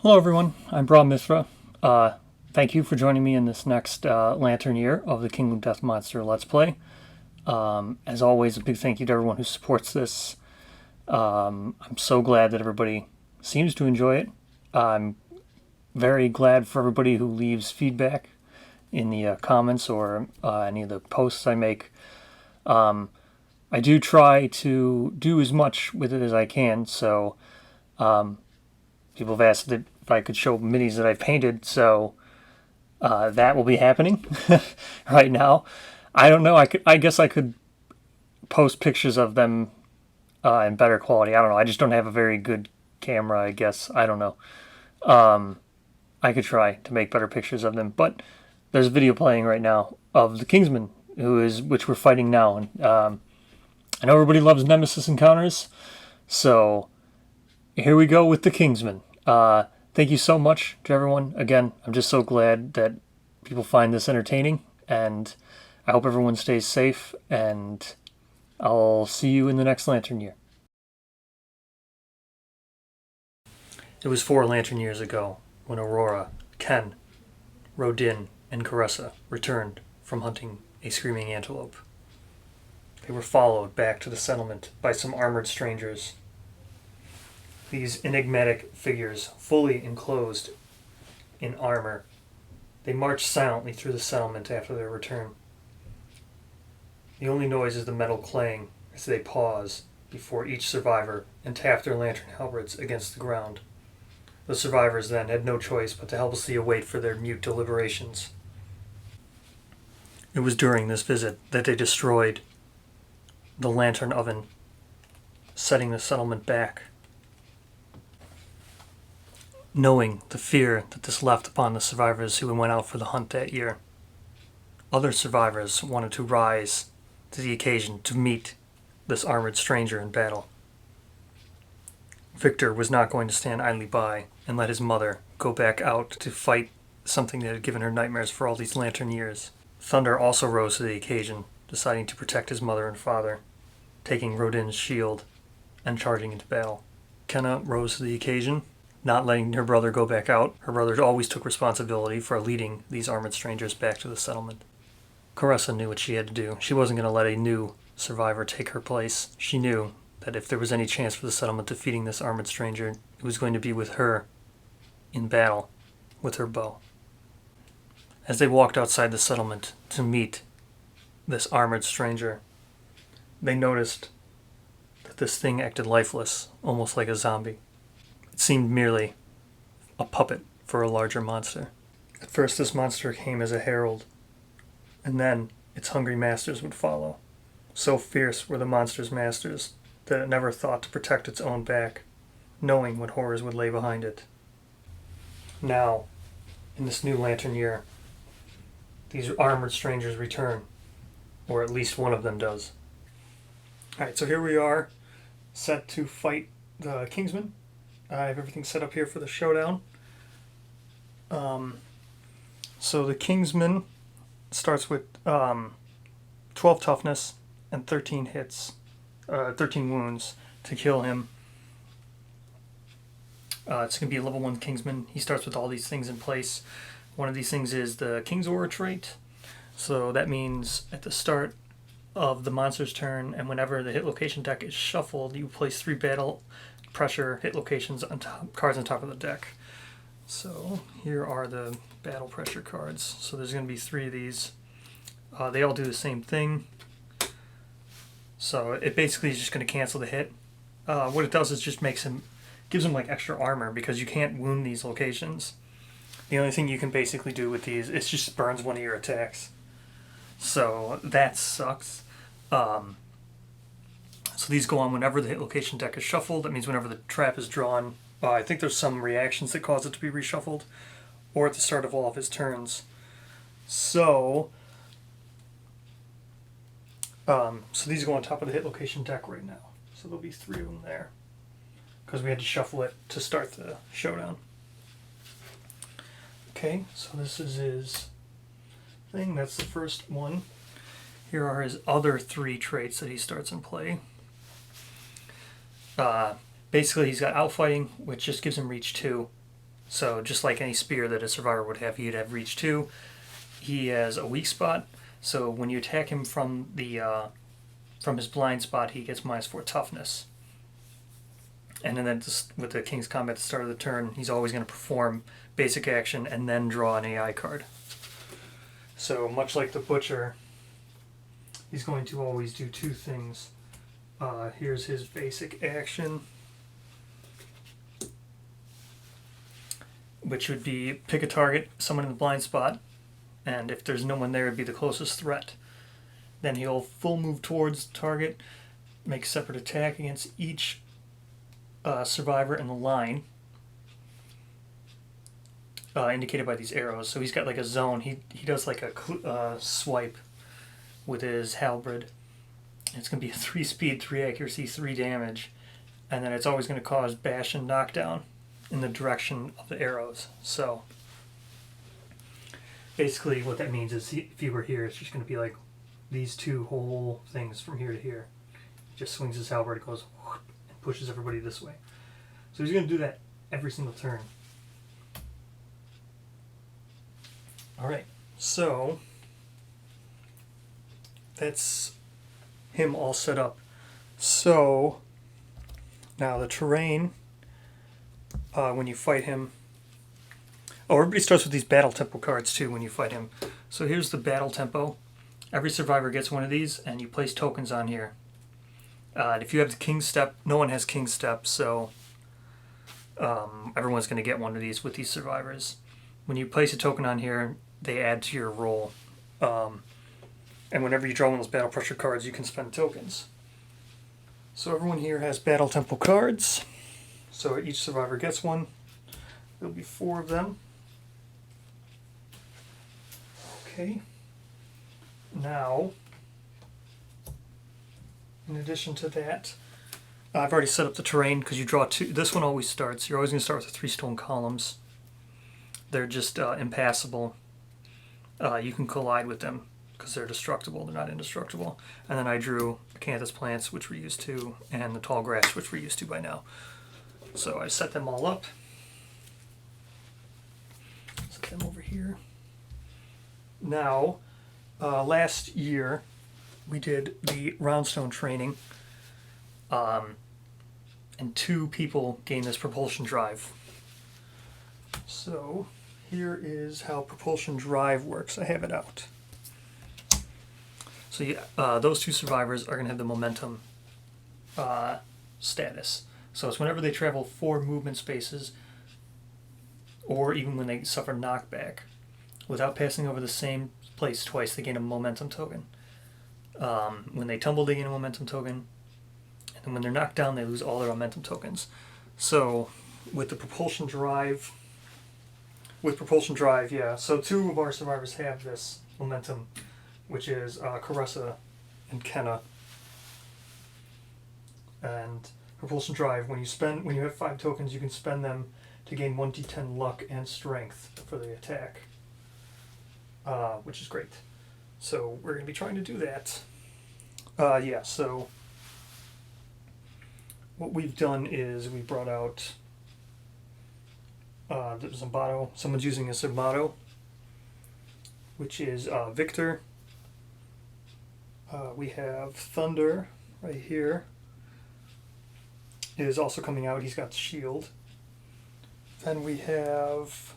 Hello everyone, I'm Bra Mithra. Thank you for joining me in this next Lantern Year of the Kingdom Death Monster Let's Play. As always, a big thank you to everyone who supports this. I'm so glad that everybody seems to enjoy it. I'm very glad for everybody who leaves feedback in the comments or any of the posts I make. I do try to do as much with it as I can, so people have asked if I could show minis that I've painted, so that will be happening right now. I don't know. I guess I could post pictures of them in better quality. I don't know. I just don't have a very good camera, I guess. I don't know. I could try to make better pictures of them, but there's a video playing right now of the Kingsmen, which we're fighting now. And I know everybody loves Nemesis encounters, so here we go with the Kingsmen. Thank you so much to everyone. Again, I'm just so glad that people find this entertaining, and I hope everyone stays safe, and I'll see you in the next Lantern Year. It was 4 Lantern Years ago when Aurora, Ken, Rodin, and Caressa returned from hunting a screaming antelope. They were followed back to the settlement by some armored strangers. These enigmatic figures, fully enclosed in armor, they marched silently through the settlement after their return. The only noise is the metal clang as they pause before each survivor and tap their lantern halberds against the ground. The survivors then had no choice but to helplessly await for their mute deliberations. It was during this visit that they destroyed the lantern oven, setting the settlement back. Knowing the fear that this left upon the survivors who went out for the hunt that year, other survivors wanted to rise to the occasion to meet this armored stranger in battle. Victor was not going to stand idly by and let his mother go back out to fight something that had given her nightmares for all these Lantern years. Thunder also rose to the occasion, deciding to protect his mother and father, taking Rodin's shield and charging into battle. Kenna rose to the occasion, not letting her brother go back out. Her brother always took responsibility for leading these armored strangers back to the settlement. Caressa knew what she had to do. She wasn't going to let a new survivor take her place. She knew that if there was any chance for the settlement defeating this armored stranger, it was going to be with her in battle with her bow. As they walked outside the settlement to meet this armored stranger, they noticed that this thing acted lifeless, almost like a zombie. It seemed merely a puppet for a larger monster. At first this monster came as a herald, and then its hungry masters would follow. So fierce were the monster's masters that it never thought to protect its own back, knowing what horrors would lay behind it. Now, in this new Lantern Year, these armored strangers return, or at least one of them does. Alright, so here we are, set to fight the Kingsmen. I have everything set up here for the showdown. So the Kingsman starts with 12 toughness and 13 hits, 13 wounds to kill him. It's going to be a level 1 Kingsman. He starts with all these things in place. One of these things is the King's Aura trait. So that means at the start of the monster's turn, and whenever the hit location deck is shuffled, you place 3 battle pressure hit locations on cards on top of the deck. So here are the battle pressure cards. So there's going to be 3 of these. They all do the same thing. So it basically is just going to cancel the hit. What it does is just gives him like extra armor because you can't wound these locations. The only thing you can basically do with these is just burns one of your attacks. So that sucks. So these go on whenever the hit location deck is shuffled. That means whenever the trap is drawn. I think there's some reactions that cause it to be reshuffled, or at the start of all of his turns. So these go on top of the hit location deck right now. So there'll be 3 of them there, because we had to shuffle it to start the showdown. Okay, so this is his thing. That's the first one. Here are his other 3 traits that he starts in play. Basically, he's got outfighting, which just gives him reach 2. So just like any spear that a survivor would have, he'd have reach 2. He has a weak spot, so when you attack him from his blind spot, he gets -4 toughness. And then just with the King's Combat at the start of the turn, he's always going to perform basic action and then draw an AI card. So much like the Butcher, he's going to always do 2 things. Here's his basic action, which would be pick a target, someone in the blind spot, and if there's no one there, it'd be the closest threat. Then he'll full move towards the target, make a separate attack against each survivor in the line, indicated by these arrows. So he's got like a zone. He does like a swipe with his halberd. It's going to be a 3 speed, 3 accuracy, 3 damage, and then it's always going to cause bash and knockdown in the direction of the arrows. So basically what that means is if he were here, it's just going to be like these 2 whole things from here to here. He just swings his halberd, it goes whoop, and pushes everybody this way. So he's going to do that every single turn. Alright, so that's him all set up. So now the terrain, when you fight him, everybody starts with these battle tempo cards too when you fight him. So here's the battle tempo. Every survivor gets one of these, and you place tokens on here. If you have the King Step, no one has King Step, so everyone's going to get one of these with these survivors. When you place a token on here, they add to your roll. And whenever you draw one of those battle pressure cards, you can spend tokens. So everyone here has battle tempo cards. So each survivor gets one. There'll be 4 of them. Okay. Now, in addition to that, I've already set up the terrain because you draw 2. This one always starts. You're always going to start with the 3 stone columns. They're just impassable. You can collide with them because they're destructible. They're not indestructible. And then I drew acanthus plants, which we're used to, and the tall grass, which we're used to by now. So I set them all up. Set them over here. Now, last year we did the roundstone training, and 2 people gained this propulsion drive. So here is how propulsion drive works. I have it out. So those 2 survivors are going to have the momentum status. So it's whenever they travel 4 movement spaces, or even when they suffer knockback, without passing over the same place twice, they gain a momentum token. When they tumble, they gain a momentum token. And then when they're knocked down, they lose all their momentum tokens. So with the propulsion drive, yeah, so 2 of our survivors have this momentum, which is Caressa and Kenna. And propulsion drive, when you have 5 tokens, you can spend them to gain 1d10 luck and strength for the attack, which is great. So we're going to be trying to do that. Yeah, so what we've done is we brought out the Zimbato. Someone's using a Zimbato, which is Victor. We have Thunder right here. It is also coming out. He's got the shield. Then we have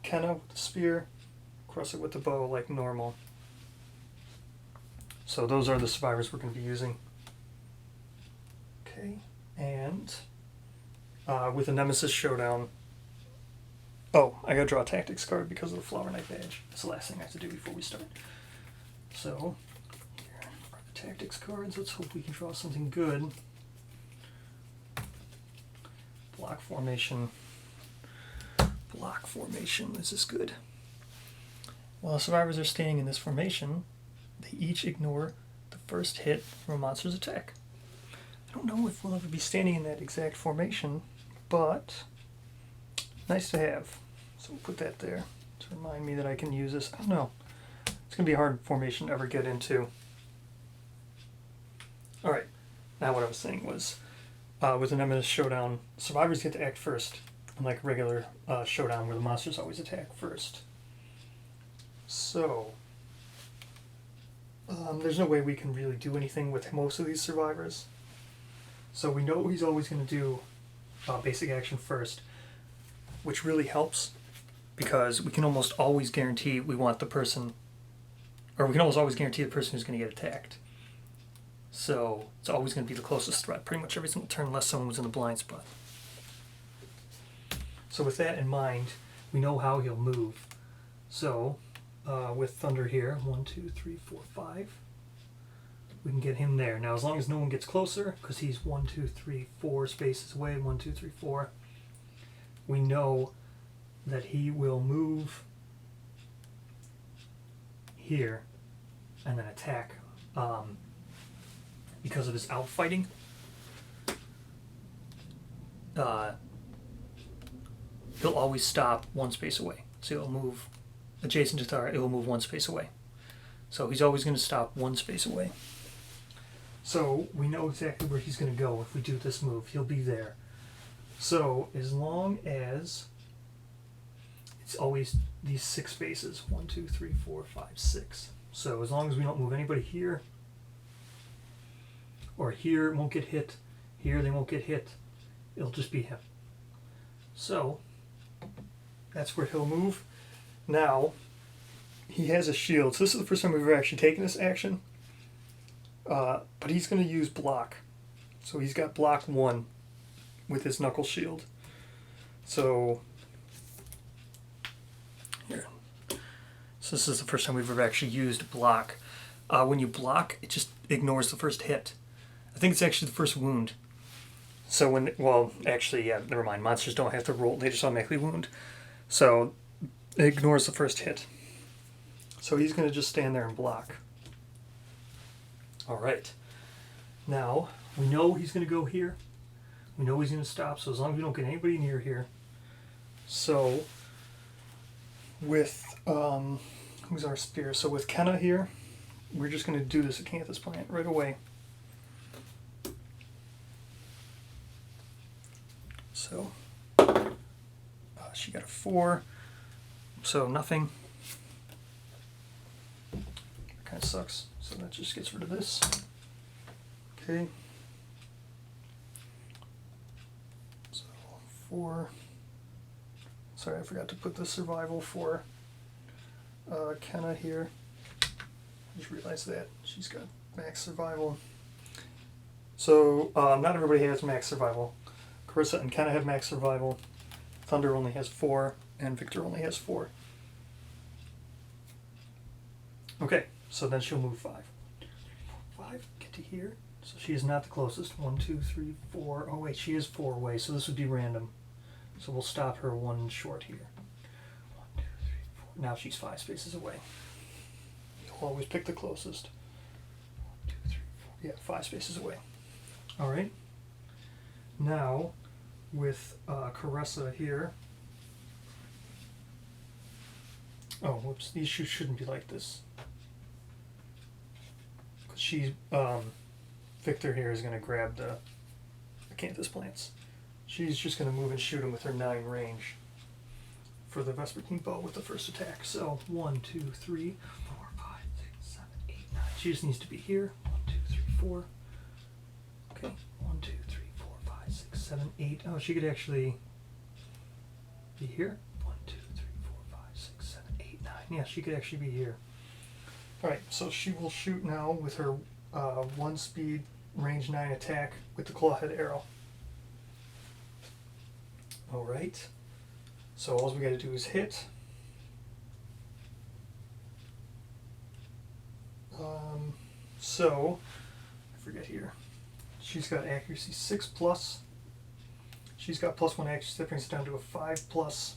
Kenna with the spear, cross it with the bow like normal. So those are the survivors we're going to be using. Okay, and with a Nemesis Showdown. Oh, I gotta draw a tactics card because of the Flower Knight badge. That's the last thing I have to do before we start. So, here are the tactics cards. Let's hope we can draw something good. Block formation. Block formation. Is this good? While the survivors are standing in this formation, they each ignore the first hit from a monster's attack. I don't know if we'll ever be standing in that exact formation, but nice to have. So we'll put that there to remind me that I can use this. I don't know. It's going to be a hard formation to ever get into. Alright, now what I was saying was, with the Nemesis Showdown, survivors get to act first. unlike regular Showdown where the monsters always attack first. So, there's no way we can really do anything with most of these survivors. So we know he's always going to do basic action first, which really helps because we can almost always guarantee we want the person, or we can almost always guarantee the person who's going to get attacked. So it's always going to be the closest threat pretty much every single turn unless someone was in the blind spot. So with that in mind, we know how he'll move. So with Thunder here, 1, 2, 3, 4, 5, we can get him there. Now as long as no one gets closer, because he's 1, 2, 3, 4 spaces away, 1, 2, 3, 4, we know that he will move here and then attack because of his outfighting. He'll always stop one space away. So he'll move adjacent to Tara, it will move one space away. So he's always going to stop one space away. So we know exactly where he's going to go if we do this move. He'll be there. So as long as it's always these 6 spaces, 1, 2, 3, 4, 5, 6. So as long as we don't move anybody here, or here it won't get hit, here they won't get hit, it'll just be him. So that's where he'll move. Now he has a shield. So this is the first time we've ever actually taken this action. But he's going to use block. So he's got block 1 with his knuckle shield. So here. So this is the first time we've ever actually used block. When you block, it just ignores the first hit. I think it's actually the first wound. So when, well, actually, yeah, never mind. Monsters don't have to roll. They just automatically wound. So it ignores the first hit. So he's going to just stand there and block. All right. Now, we know he's going to go here. We know he's going to stop. So as long as we don't get anybody near here. So with, who's our spear? So with Kenna here, we're just going to do this Acanthus plant right away. So she got a 4, so nothing. Kind of sucks. So that just gets rid of this. Okay. So 4. Sorry, I forgot to put the survival for Kenna here. I just realized that she's got max survival. So not everybody has max survival. Carissa and Kenna have max survival. Thunder only has 4, and Victor only has 4. Okay, so then she'll move 5. 5, get to here. So she is not the closest. 1, 2, 3, 4. Oh wait, she is 4 away, so this would be random. So we'll stop her 1 short here. 1, 2, 3, 4. Now she's 5 spaces away. You'll always pick the closest. 1, 2, 3, 4. Yeah, 5 spaces away. Alright. Now, with Carissa here. Oh, whoops, these shoes shouldn't be like this. Because she's, Victor here is going to grab the Acanthus plants. She's just going to move and shoot him with her 9 range for the Vespertine bow with the first attack. So, 1, 2, 3, 4, 5, 6, 7, 8, 9. She just needs to be here. 1, 2, 3, 4. Okay, 1, 2, 3, 4, 5, 6, 7, 8. Oh, she could actually be here. 1, 2, 3, 4, 5, 6, 7, 8, 9. Yeah, she could actually be here. Alright, so she will shoot now with her 1 speed, range 9 attack with the clawhead arrow. Alright, so all we got to do is hit. So, I forget here. She's got accuracy 6+. She's got +1 accuracy, that brings it down to a 5+.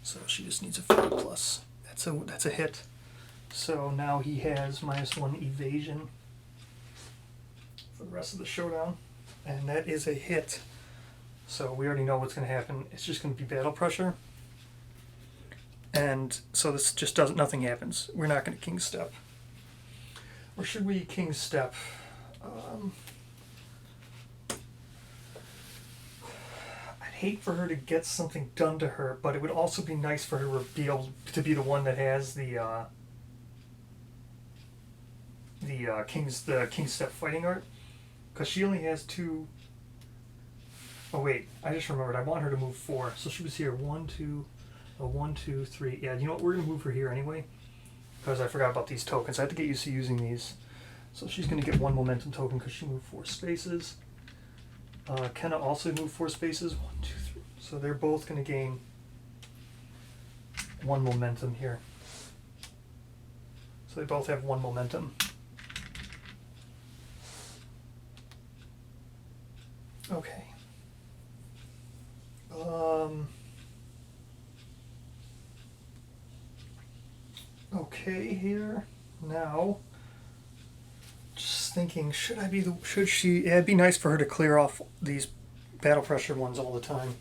So she just needs a 5+. That's a hit. So now he has -1 evasion for the rest of the showdown, and that is a hit. So we already know what's going to happen. It's just going to be battle pressure, and so this just doesn't. Nothing happens. We're not going to king step, or should we king step? hate for her to get something done to her, but it would also be nice for her to be able to be the one that has the King's Step fighting art, because she only has 2. Oh wait, I just remembered. I want her to move 4, so she was here 1, 2, 1, 2, 3. Yeah, you know what? We're gonna move her here anyway, because I forgot about these tokens. I have to get used to using these. So she's gonna get 1 momentum token because she moved 4 spaces. Kenna also moved 4 spaces. 1, 2, 3. So they're both gonna gain 1 momentum here. So they both have 1 momentum. Okay. Okay, here now. Just thinking, should she? Yeah, it'd be nice for her to clear off these battle pressure ones all the time.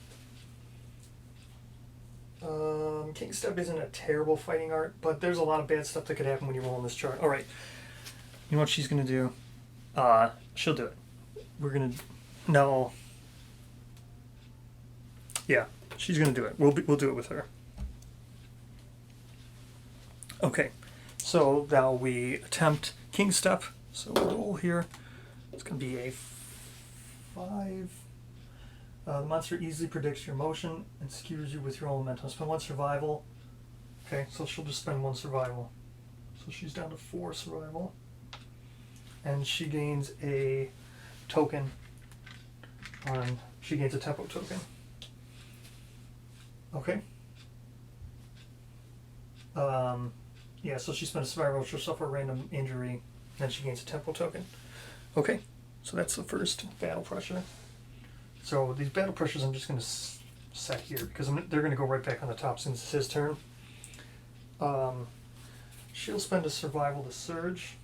King Step isn't a terrible fighting art, but there's a lot of bad stuff that could happen when you roll on this chart. All right, you know what she's gonna do? She'll do it. We're gonna no. Yeah, she's gonna do it. We'll do it with her. Okay, so now we attempt King Step. So we'll roll here. It's gonna be a 5. The monster easily predicts your motion and skewers you with your own momentum. Spend 1 survival. Okay, so she'll just spend 1 survival. So she's down to 4 survival. And she gains a token she gains a tempo token. Okay. Yeah, so she spends a survival, she'll suffer a random injury, then she gains a tempo token. Okay, so that's the first battle pressure. So these battle pressures I'm just going to set here because they're going to go right back on the top since it's his turn. She'll spend a survival to surge.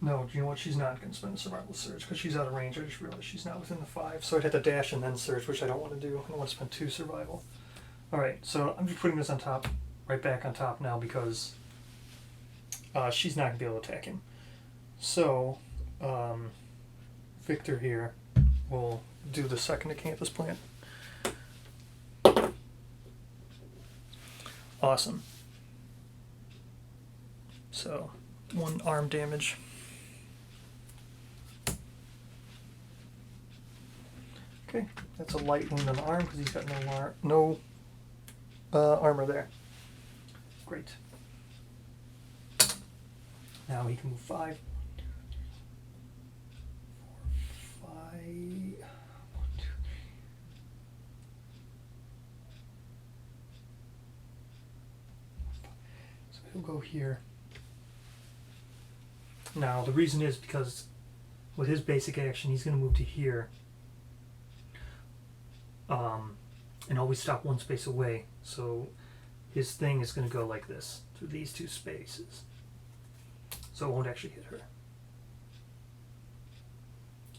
No, do you know what? She's not going to spend a survival surge because she's out of range. I just realized she's not within the 5. So I'd have to dash and then surge, which I don't want to do. I don't want to spend 2 survival. Alright, so I'm just putting this on top, right back on top now because she's not going to be able to attack him. So, Victor here will do the second Acanthus plant. Awesome. So, 1 arm damage. Okay, that's a light wound on the arm because he's got no armor there. Great. Now he can move 5. 4, 5. 1, 2, 3. So he'll go here. Now the reason is because with his basic action, he's going to move to here. And always stop 1 space away. So his thing is going to go like this through these 2 spaces. So it won't actually hit her.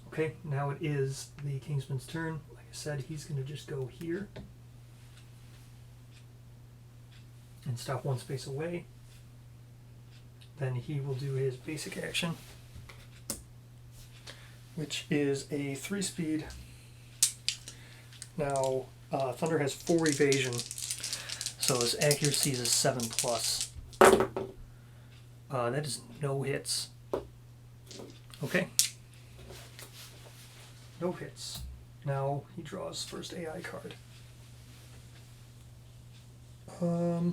Okay, now it is the Kingsman's turn. Like I said, he's going to just go here and stop 1 space away. Then he will do his basic action, which is a 3-speed. Now, Thunder has 4 evasion, so his accuracy is a 7+. That is no hits. Okay. No hits. Now he draws first AI card. So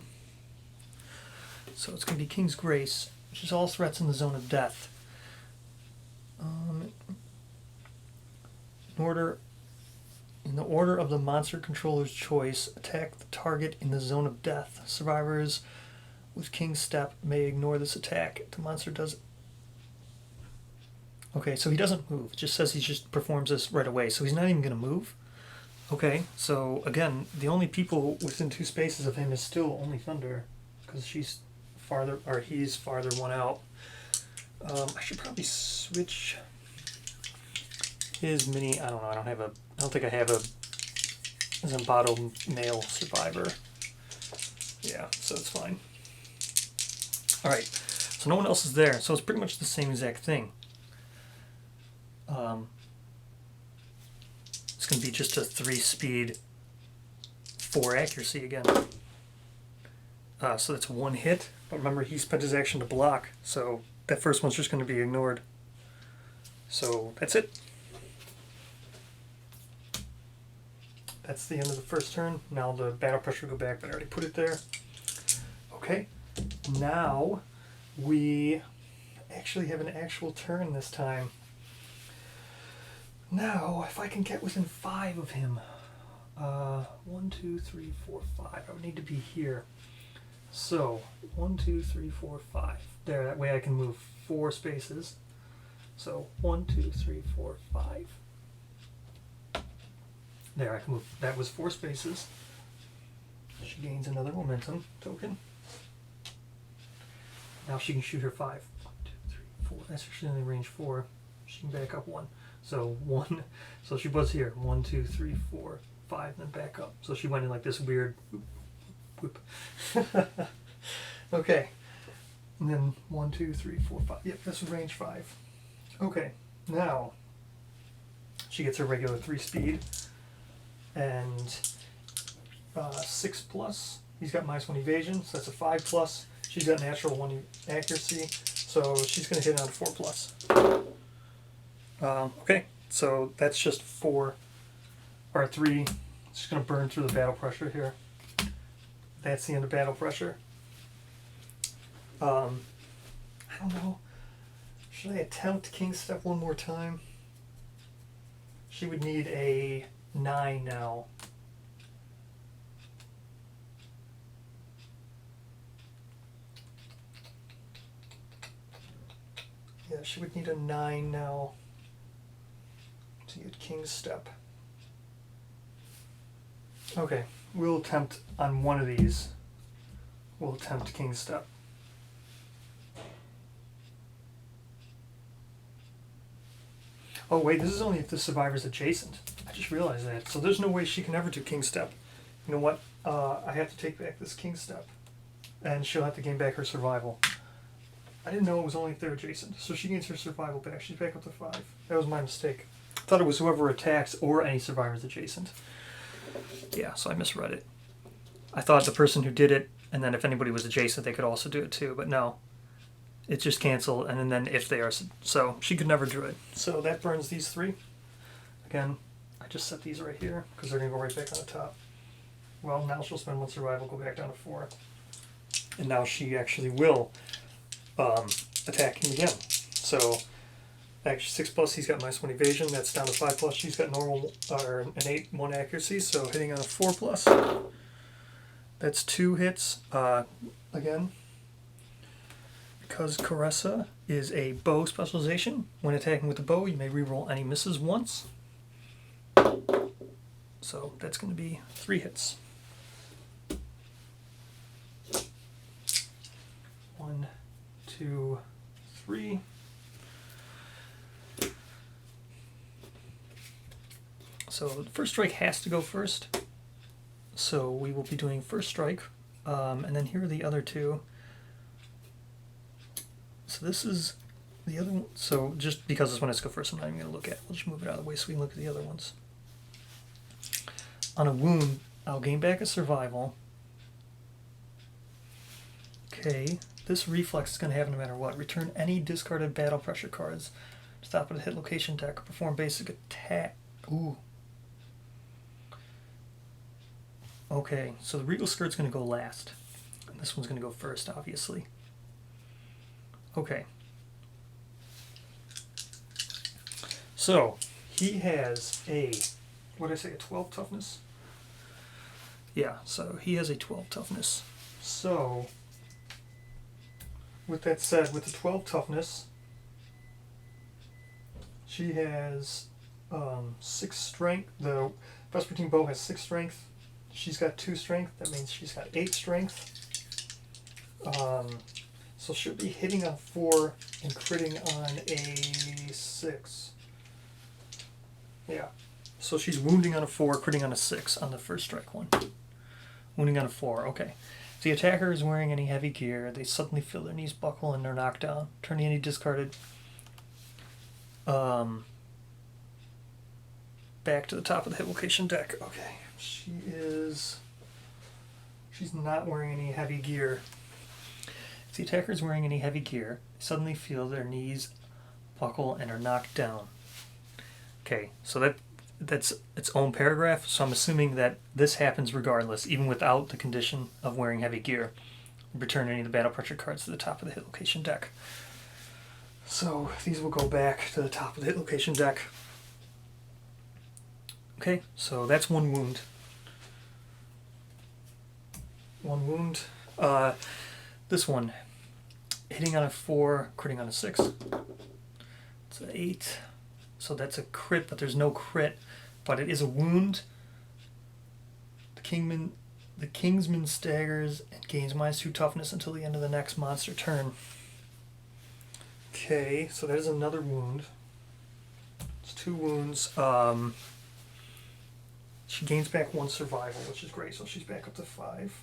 it's going to be King's Grace, which is all threats in the zone of death. In the order of the monster controller's choice, attack the target in the zone of death. Survivors with King's Step may ignore this attack. The monster does... Okay, so he doesn't move. It just says he just performs this right away, so he's not even going to move. Okay, so again, the only people within 2 spaces of him is still only Thunder, because she's farther, or he's farther 1 out. I should probably switch his mini. I don't know. I don't think I have a Zambado male survivor. Yeah, so it's fine. All right. So no one else is there, so it's pretty much the same exact thing. It's going to be just a 3-speed, 4 accuracy again. So that's 1 hit, but remember he spent his action to block, so that first one's just going to be ignored. So that's it. That's the end of the first turn. Now the battle pressure will go back, but I already put it there. Okay, now we actually have an actual turn this time. Now, if I can get within 5 of him, 1, 2, 3, 4, 5. I would need to be here. So 1, 2, 3, 4, 5. There. That way I can move 4 spaces. So 1, 2, 3, 4, 5. There, I can move. That was 4 spaces. She gains another momentum token. Now she can shoot her 5. 1, 2, 3, 4. That's actually only range 4. She can back up 1. So 1. So she was here. 1, 2, 3, 4, 5, then back up. So she went in like this weird whoop. Okay. And then 1, 2, 3, 4, 5. Yep, this was range 5. Okay. Now she gets her regular 3 speed. And 6 plus. He's got -1 evasion, so that's a 5 plus. She's got natural 1 accuracy, so she's going to hit on a 4 plus. Okay, so that's just 4 or 3. It's just going to burn through the battle pressure here. That's the end of battle pressure. I don't know. Should I attempt King Step one more time? She would need a 9 now. Yeah, she would need a 9 now to get King Step. Okay, we'll attempt on one of these. We'll attempt King Step. Oh wait, this is only if the survivor's adjacent. I just realized that. So there's no way she can ever do King Step. You know what? I have to take back this King Step. And she'll have to gain back her survival. I didn't know it was only if they're adjacent. So she gains her survival back. She's back up to 5. That was my mistake. I thought it was whoever attacks or any survivors adjacent. Yeah, so I misread it. I thought the person who did it, and then if anybody was adjacent, they could also do it too. But no. It's just cancel, and then if they are... So she could never do it. So that burns these 3. Again, I just set these right here, because they're going to go right back on the top. Well, now she'll spend 1 survival, go back down to 4. And now she actually will attack him again. So, actually 6 plus, he's got -1 evasion. That's down to 5 plus. She's got normal, or an 8, 1 accuracy, so hitting on a 4 plus. That's 2 hits. Again, because Caressa is a bow specialization, when attacking with the bow, you may reroll any misses once. So that's going to be 3 hits. 1, 2, 3. So the first strike has to go first. So we will be doing first strike, and then here are the other 2. So this is the other one. So just because this one has to go first, I'm not even going to look at it. We'll just move it out of the way so we can look at the other ones. On a wound, I'll gain back a survival. Okay, this reflex is going to happen no matter what. Return any discarded battle pressure cards. Stop at a hit location deck or perform basic attack. Ooh. Okay, so the Regal Skirt's going to go last. And this one's going to go first, obviously. Okay. So, he has a, what did I say, a 12 toughness? Yeah, so he has a 12 toughness. So, with that said, with the 12 toughness, she has 6 strength. The Vespertine Bow has 6 strength. She's got 2 strength. That means she's got 8 strength. So she'll be hitting on 4 and critting on a 6. Yeah. So she's wounding on a 4, critting on a 6 on the first strike one. Wounding on a 4, okay. If the attacker is wearing any heavy gear, they suddenly feel their knees buckle and they're knocked down. Turn any discarded back to the top of the hit location deck. Okay, she's not wearing any heavy gear. If the attacker is wearing any heavy gear, they suddenly feel their knees buckle and are knocked down. Okay, so that's its own paragraph, so I'm assuming that this happens regardless, even without the condition of wearing heavy gear. Return any of the battle pressure cards to the top of the hit location deck. So these will go back to the top of the hit location deck. Okay, so that's one wound. One wound. This one, hitting on a 4, critting on a 6. It's an 8. So that's a crit, but there's no crit. But it is a wound. The Kingsman staggers and gains -2 toughness until the end of the next monster turn. Okay, so there's another wound. It's 2 wounds. She gains back 1 survival, which is great, so she's back up to 5.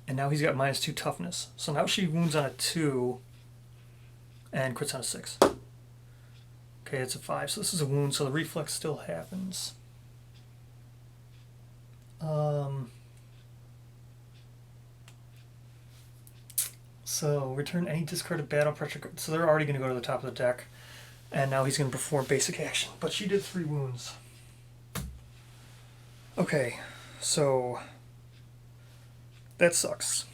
And now he's got -2 toughness. So now she wounds on a 2 and crits on a 6. Okay, it's a 5, so this is a wound, so the reflex still happens. So return any discarded battle pressure card. So they're already going to go to the top of the deck. And now he's going to perform basic action. But she did 3 wounds. Okay, so that sucks.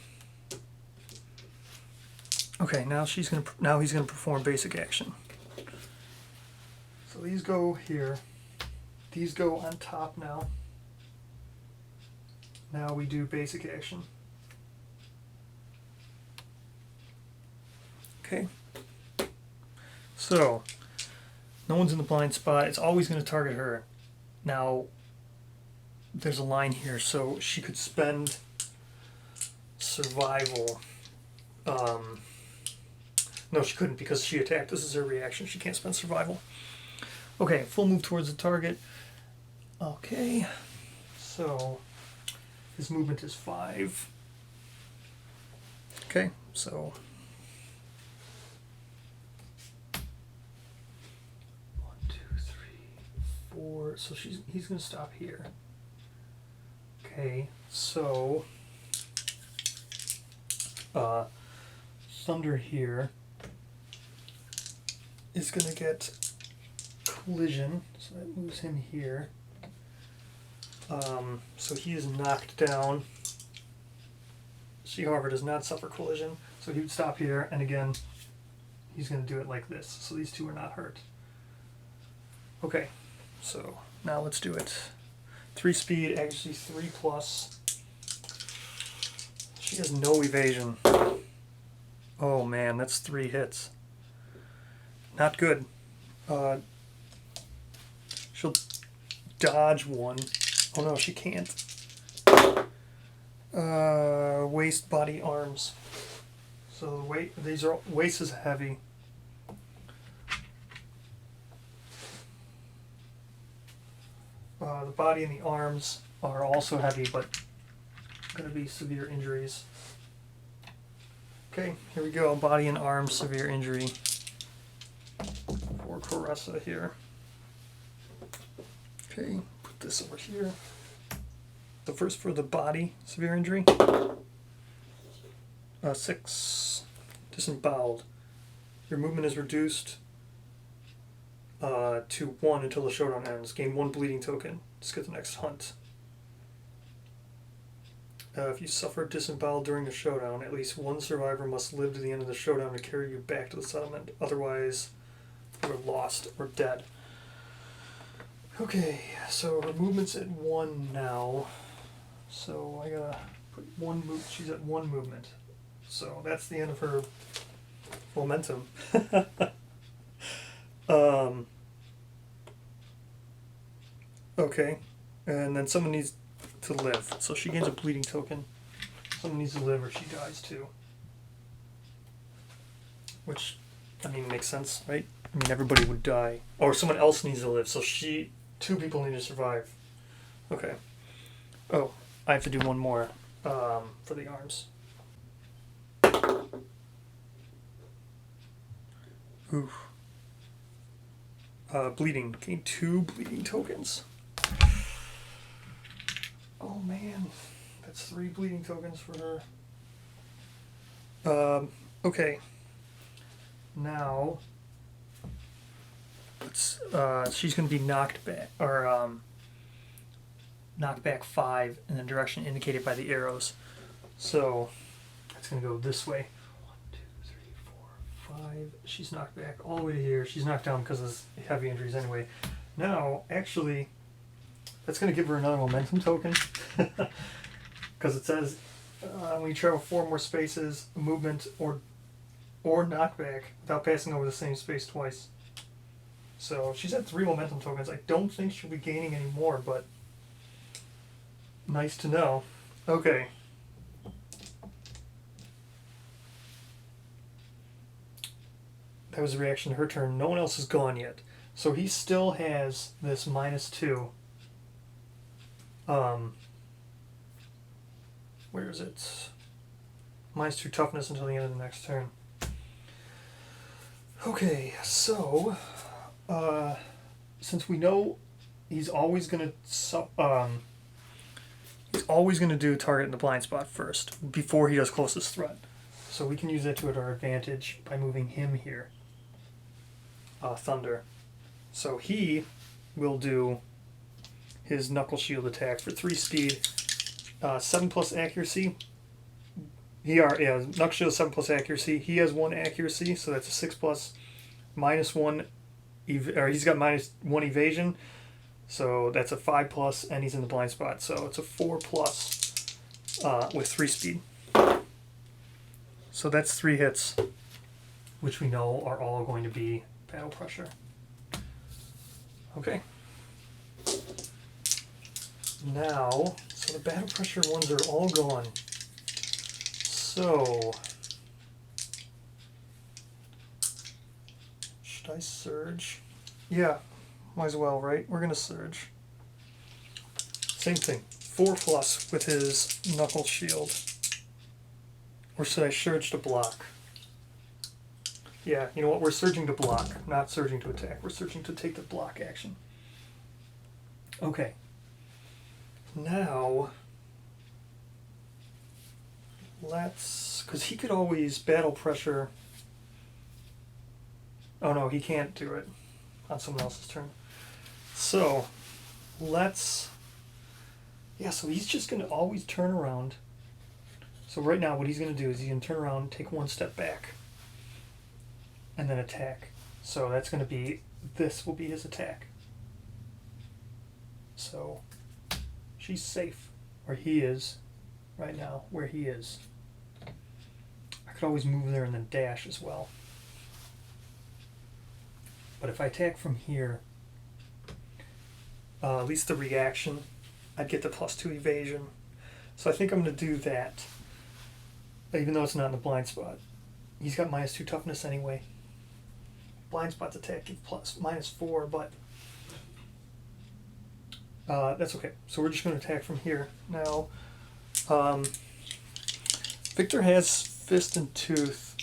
Okay, now he's going to perform basic action. So these go here. These go on top now. Now we do basic action. Okay. So no one's in the blind spot. It's always going to target her. Now there's a line here, so she could spend survival. No, she couldn't because she attacked. This is her reaction. She can't spend survival. Okay, full move towards the target. Okay, so his movement is 5. Okay, so 1, 2, 3, 4. So he's going to stop here. Okay, so Thunder here is going to get collision, so that moves him here. So he is knocked down. She, however, does not suffer collision, so he would stop here, and again, he's going to do it like this, so these two are not hurt. Okay, so now let's do it. 3 speed, actually 3+. She has no evasion. Oh man, that's 3 hits. Not good. She'll dodge 1. Oh no, she can't. Waist, body, arms. So the weight, waist is heavy. The body and the arms are also heavy, but going to be severe injuries. Okay, here we go. Body and arms, severe injury for Caressa here. Okay, put this over here. So first for the body, severe injury. 6, disemboweled. Your movement is reduced to 1 until the showdown ends. Gain 1 bleeding token. Skip the next hunt. If you suffer disemboweled during the showdown, at least 1 survivor must live to the end of the showdown to carry you back to the settlement. Otherwise, you are lost or dead. Okay, so her movement's at 1 now. So I gotta put 1 move. She's at 1 movement. So that's the end of her momentum. Okay, and then someone needs to live. So she gains a bleeding token. Someone needs to live or she dies too. Which, I mean, makes sense, right? I mean, everybody would die. Or someone else needs to live, so 2 people need to survive. Okay. Oh, I have to do one more for the arms. Ooh. Bleeding. Gain 2 bleeding tokens. Oh man, that's 3 bleeding tokens for her. Okay. Now, she's going to be knocked back, or knocked back 5 in the direction indicated by the arrows. So it's going to go this way. 1, 2, 3, 4, 5. She's knocked back all the way to here. She's knocked down because of heavy injuries anyway. Now, actually, that's going to give her another momentum token. Because it says when you travel 4 more spaces, movement or knockback without passing over the same space twice. So she's at 3 momentum tokens. I don't think she'll be gaining any more, but nice to know. Okay. That was a reaction to her turn. No one else is gone yet. So he still has this -2. Where is it? -2 toughness until the end of the next turn. Okay, so since we know he's always gonna do target in the blind spot first before he does closest threat. So we can use that to our advantage by moving him here. Thunder. So he will do his knuckle shield attack for 3 speed, 7+ accuracy. Knuckle shield 7+ accuracy. He has 1 accuracy, so that's a 6+, -1. He's got -1 evasion, so that's a 5+, and he's in the blind spot, so it's a 4+ with 3 speed. So that's 3 hits, which we know are all going to be battle pressure. Okay. Now, so the battle pressure ones are all gone. So, should I surge? Yeah, might as well, right? We're gonna surge. Same thing, 4+ with his knuckle shield. Or should I surge to block? Yeah, you know what? We're surging to block, not surging to attack. We're surging to take the block action. Okay. Now, because he could always battle pressure. Oh no, he can't do it on someone else's turn. So, so he's just going to always turn around. So right now what he's going to do is he's going to turn around, take 1 step back, and then attack. So that's going to be, this will be his attack. So she's safe where he is right now, where he is. I could always move there and then dash as well. But if I attack from here, at least the reaction, I'd get the +2 evasion. So I think I'm going to do that, even though it's not in the blind spot. He's got -2 toughness anyway. Blind spot's attack give -4, but that's okay. So we're just going to attack from here. Now, Victor has Fist and Tooth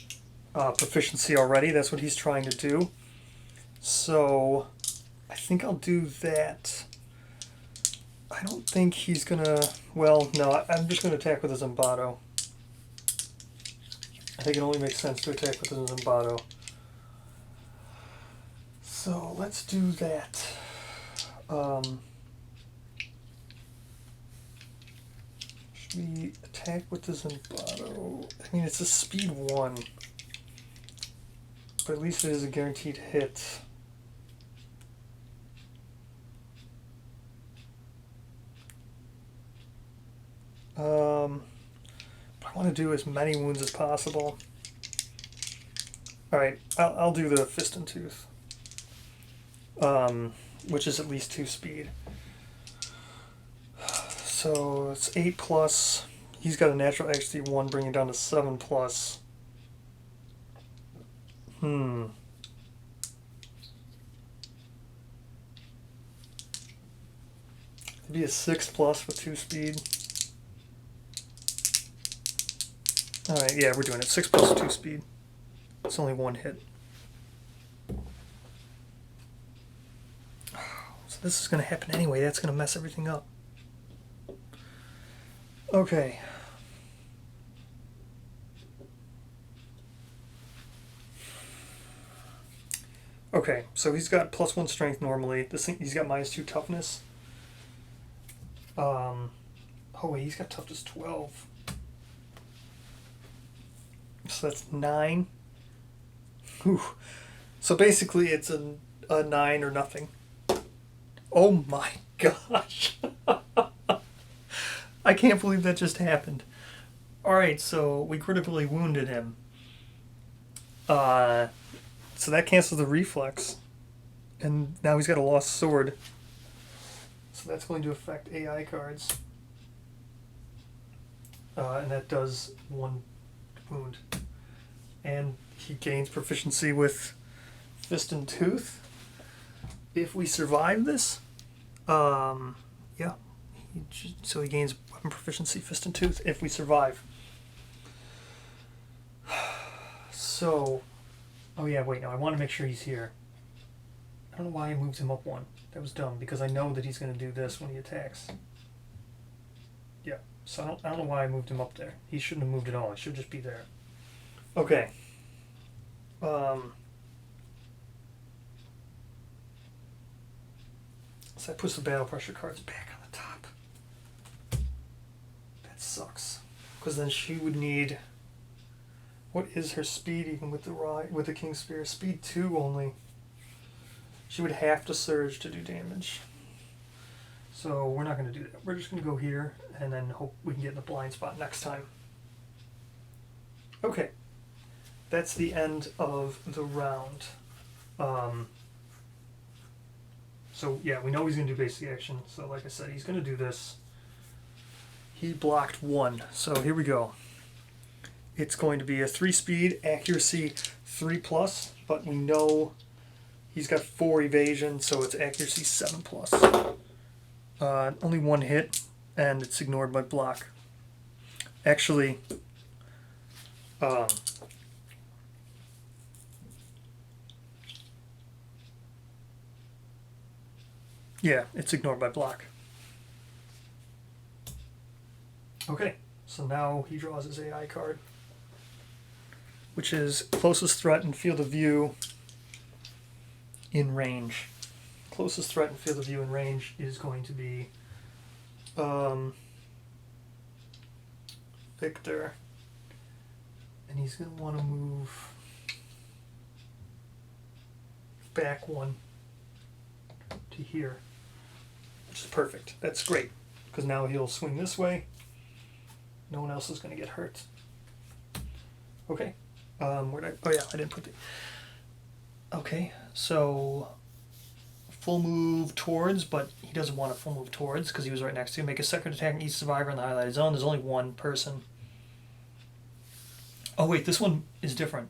proficiency already. That's what he's trying to do. So I think I'll do that. I don't think he's going to... Well, no, I'm just going to attack with his Zambado. I think it only makes sense to attack with his Zambado. So let's do that. Should we attack with the Zambado? I mean, it's a speed 1. But at least it is a guaranteed hit. I want to do as many wounds as possible. Alright, I'll do the Fist and Tooth. Which is at least 2 speed. So it's 8+. He's got a natural accuracy 1, bringing it down to 7+. I Be a 6+ with 2 speed. Alright, yeah, we're doing it. 6+ 2 speed. It's only 1 hit. So this is going to happen anyway. That's going to mess everything up. Okay. Okay, so he's got +1 strength normally. This thing, he's got -2 toughness. Oh wait, he's got toughness 12. So that's 9. Whew. So basically it's a 9 or nothing. Oh my gosh. I can't believe that just happened. Alright, so we critically wounded him. So that cancels the reflex. And now he's got a lost sword. So that's going to affect AI cards. And that does 1 wound. And he gains proficiency with Fist and Tooth. If we survive this, yeah. So he gains weapon proficiency, Fist and Tooth, if we survive. So, oh yeah, wait, no, I want to make sure he's here. I don't know why I moved him up 1. That was dumb, because I know that he's going to do this when he attacks. Yeah, so I don't know why I moved him up there. He shouldn't have moved at all. He should just be there. Okay. So that puts the battle pressure cards back on the top. That sucks. Because then she would need... What is her speed even with the King's Spear? Speed 2 only. She would have to surge to do damage. So we're not going to do that. We're just going to go here and then hope we can get in the blind spot next time. Okay. That's the end of the round. So yeah, we know he's going to do basic action. So like I said, he's going to do this. He blocked 1. So here we go. It's going to be a 3 speed, accuracy 3+, but we know he's got 4 evasion, so it's accuracy 7+. Only 1 hit, and it's ignored by block. Actually, yeah, it's ignored by block. Okay, so now he draws his AI card, which is closest threat and field of view in range. Closest threat and field of view in range is going to be Victor, and he's going to want to move back 1 to here, which is perfect. That's great, because now he'll swing this way. No one else is going to get hurt. Okay. Oh yeah, I didn't put the... Okay, so full move towards, but he doesn't want a full move towards because he was right next to him. Make a second attack on each survivor in the highlighted zone. There's only 1 person. Oh wait, this one is different.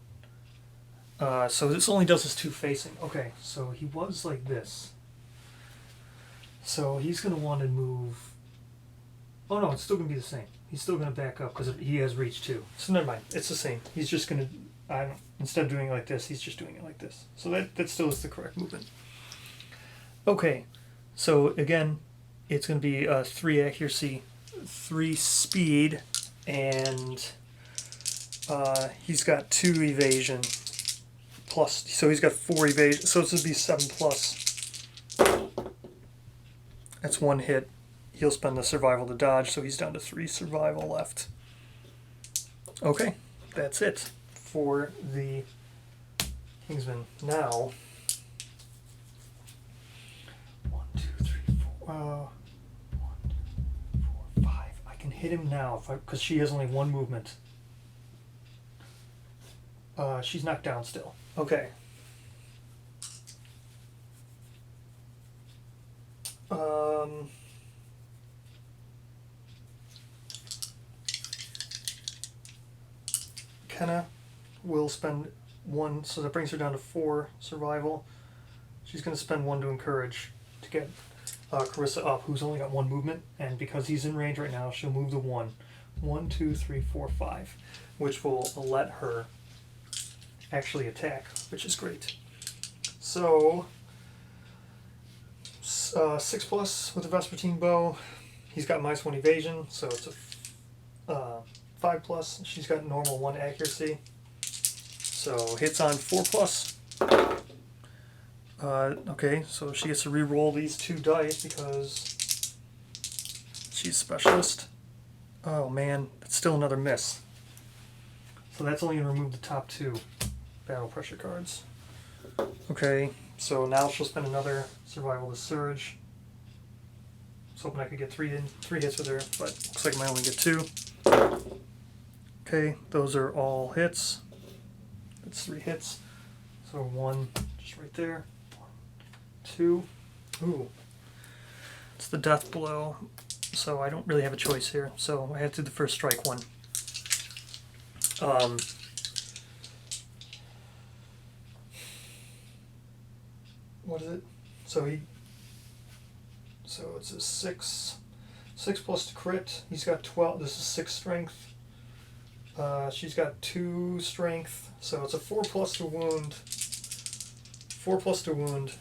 So this only does his 2 facing. Okay, so he was like this. So he's going to want to move... Oh no, it's still going to be the same. He's still going to back up because he has reach 2. So never mind, it's the same. He's just going to... instead of doing it like this, he's just doing it like this. So that still is the correct movement. Okay, so again, it's going to be 3 accuracy, 3 speed, and he's got 2 evasion plus, so he's got 4 evasion, so this would be 7+. That's 1 hit. He'll spend the survival to dodge, so he's down to 3 survival left. Okay, that's it for the Kingsmen. Now, 1, 2, 3, 4, 1, 2, 4, 5. I can hit him now because she has only 1 movement. She's knocked down still. Okay. Kenna will spend 1, so that brings her down to 4 survival. She's going to spend 1 to encourage to get Carissa up, who's only got 1 movement, and because he's in range right now, she'll move to 1. 1, 2, 3, 4, 5, which will let her actually attack, which is great. So, 6+ with the Vespertine bow. He's got -1 evasion, so it's a 5+. She's got normal 1 accuracy. So hits on 4+. Okay, so she gets to re-roll these 2 dice because she's specialist. Oh man, it's still another miss. So that's only going to remove the top 2 battle pressure cards. Okay, so now she'll spend another survival to surge. I was hoping I could get 3 hits with her, but looks like I might only get 2. Okay, those are all hits. That's 3 hits. So 1 just right there. 1, 2. Ooh. It's the death blow. So I don't really have a choice here. So I have to do the first strike one. What is it? So it's a 6 plus to crit. He's got 12. This is 6 strength. She's got 2 strength. So it's a 4+ to wound. 4+ to wound.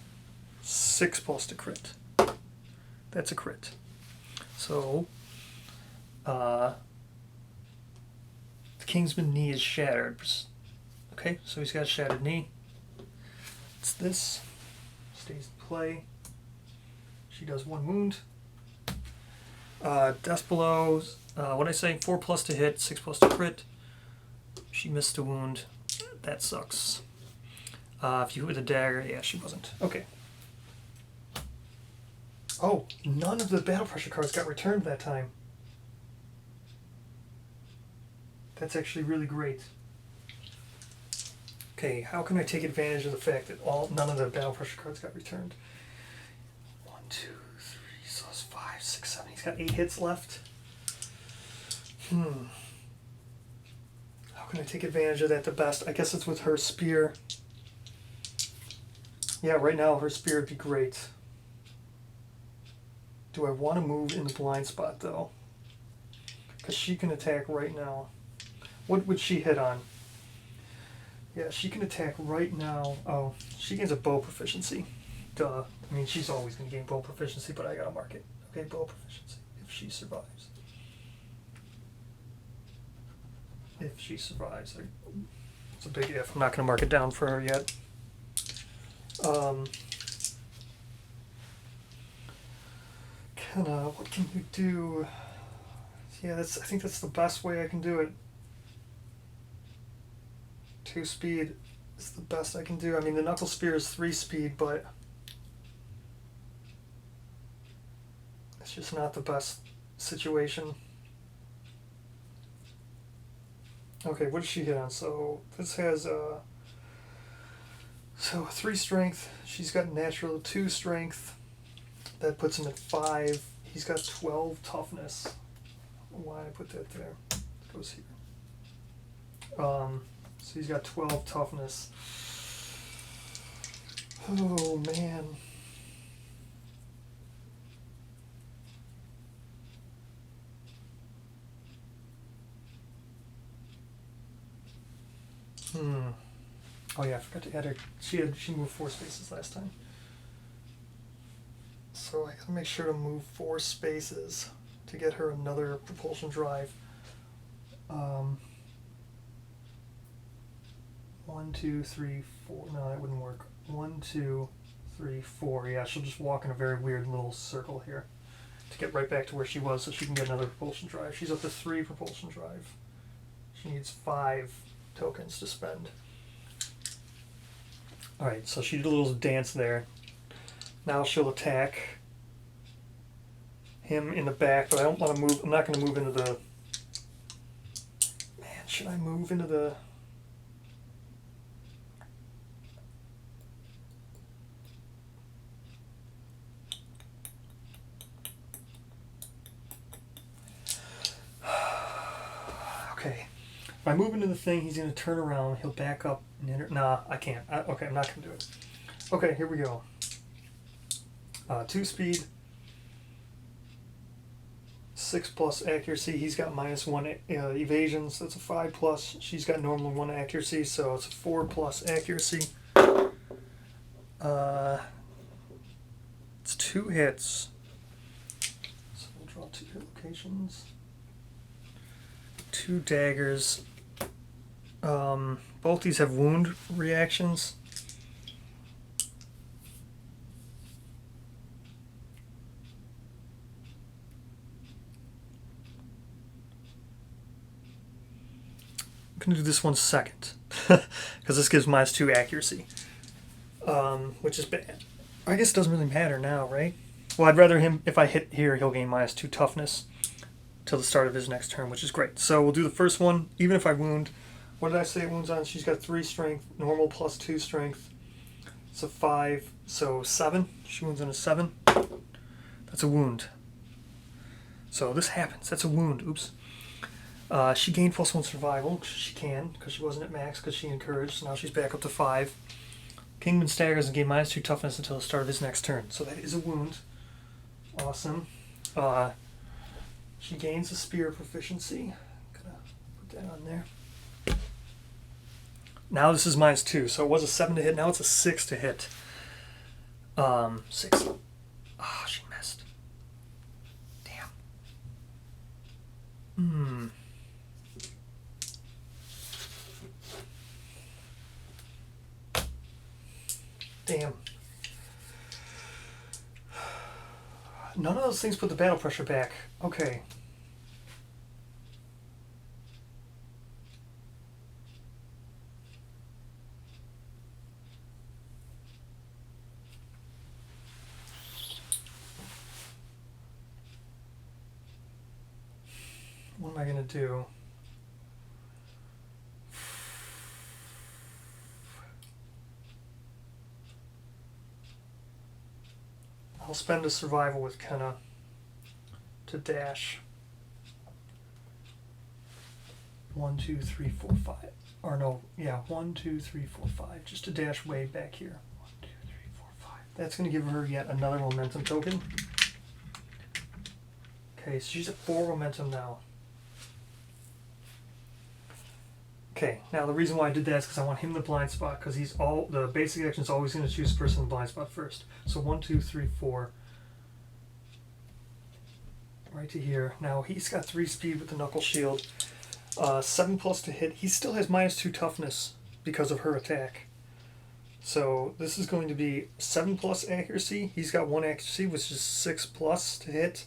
6+ to crit. That's a crit. So the Kingsman knee is shattered. Okay, so he's got a shattered knee. It's this. Stays in play. She does 1 wound. Death below. What I say? 4+ to hit, 6+ to crit. She missed a wound. That sucks. If you hit with a dagger, yeah, she wasn't. Okay. Oh, none of the battle pressure cards got returned that time. That's actually really great. Okay, how can I take advantage of the fact that none of the battle pressure cards got returned? 1, 2, 3, so it's 5, 6, 7. He's got 8 hits left. How can I take advantage of that the best? I guess it's with her spear. Yeah, right now her spear would be great. Do I want to move in the blind spot though? Because she can attack right now. What would she hit on? Yeah, she can attack right now. Oh, she gains a bow proficiency. Duh. I mean, she's always going to gain bow proficiency, but I gotta mark it. Okay, bow proficiency. If she survives. If she survives. It's a big if. I'm not going to mark it down for her yet. What can you do? Yeah, I think that's the best way I can do it. 2 speed is the best I can do. I mean, the knuckle spear is 3 speed, but it's just not the best situation. Okay, what does she hit on? So this has 3 strength. She's got natural 2 strength. That puts him at 5. He's got 12 toughness. Why did I put that there? It goes here. So he's got 12 toughness. Oh man. Oh yeah, I forgot to add her. She moved 4 spaces last time. So I gotta make sure to move 4 spaces to get her another propulsion drive. 1, 2, 3, 4. No, that wouldn't work. 1, 2, 3, 4. Yeah, she'll just walk in a very weird little circle here to get right back to where she was so she can get another propulsion drive. She's up to 3 propulsion drive. She needs 5 tokens to spend. Alright, so she did a little dance there. Now she'll attack him in the back, but I don't want to move. I'm not going to move into the... Man, should I move into the... Okay. If I move into the thing, he's going to turn around. He'll back up and enter. Nah, I can't. Okay, I'm not going to do it. Okay, here we go. 2 speed. 6+ accuracy. He's got -1 evasion, so that's a 5+. She's got normal 1 accuracy, so it's a 4+ accuracy. It's 2 hits. So we'll draw 2 hit locations. 2 daggers. Both these have wound reactions. I'm going to do this one second, because this gives -2 accuracy, which is bad. I guess it doesn't really matter now, right? Well, I'd rather him, if I hit here, he'll gain -2 toughness till the start of his next turn, which is great. So we'll do the first one, even if I wound. What did I say it wounds on? She's got 3 strength, normal +2 strength. It's a 5, so 7. She wounds on a 7. That's a wound. So this happens. That's a wound. Oops. She gained +1 survival. She can, because she wasn't at max, because she encouraged. Now she's back up to 5. Kingsman staggers and gain -2 toughness until the start of his next turn. So that is a wound. Awesome. She gains a spear proficiency. Gonna put that on there. Now this is -2, so it was a 7 to hit. Now it's a 6 to hit. 6. Ah, she missed. Damn. Damn. None of those things put the battle pressure back. Okay. What am I going to do? I'll spend a survival with Kenna to dash. 1, 2, 3, 4, 5. Or no, yeah, 1, 2, 3, 4, 5. Just to dash way back here. 1, 2, 3, 4, 5. That's going to give her yet another momentum token. Okay, so she's at 4 momentum now. Okay, now the reason why I did that is because I want him the blind spot, because the basic action is always going to choose the person in the blind spot first. So 1, 2, 3, 4. Right to here. Now he's got 3 speed with the knuckle shield. 7+ to hit. He still has -2 toughness because of her attack. So this is going to be 7+ accuracy. He's got 1 accuracy, which is 6+ to hit,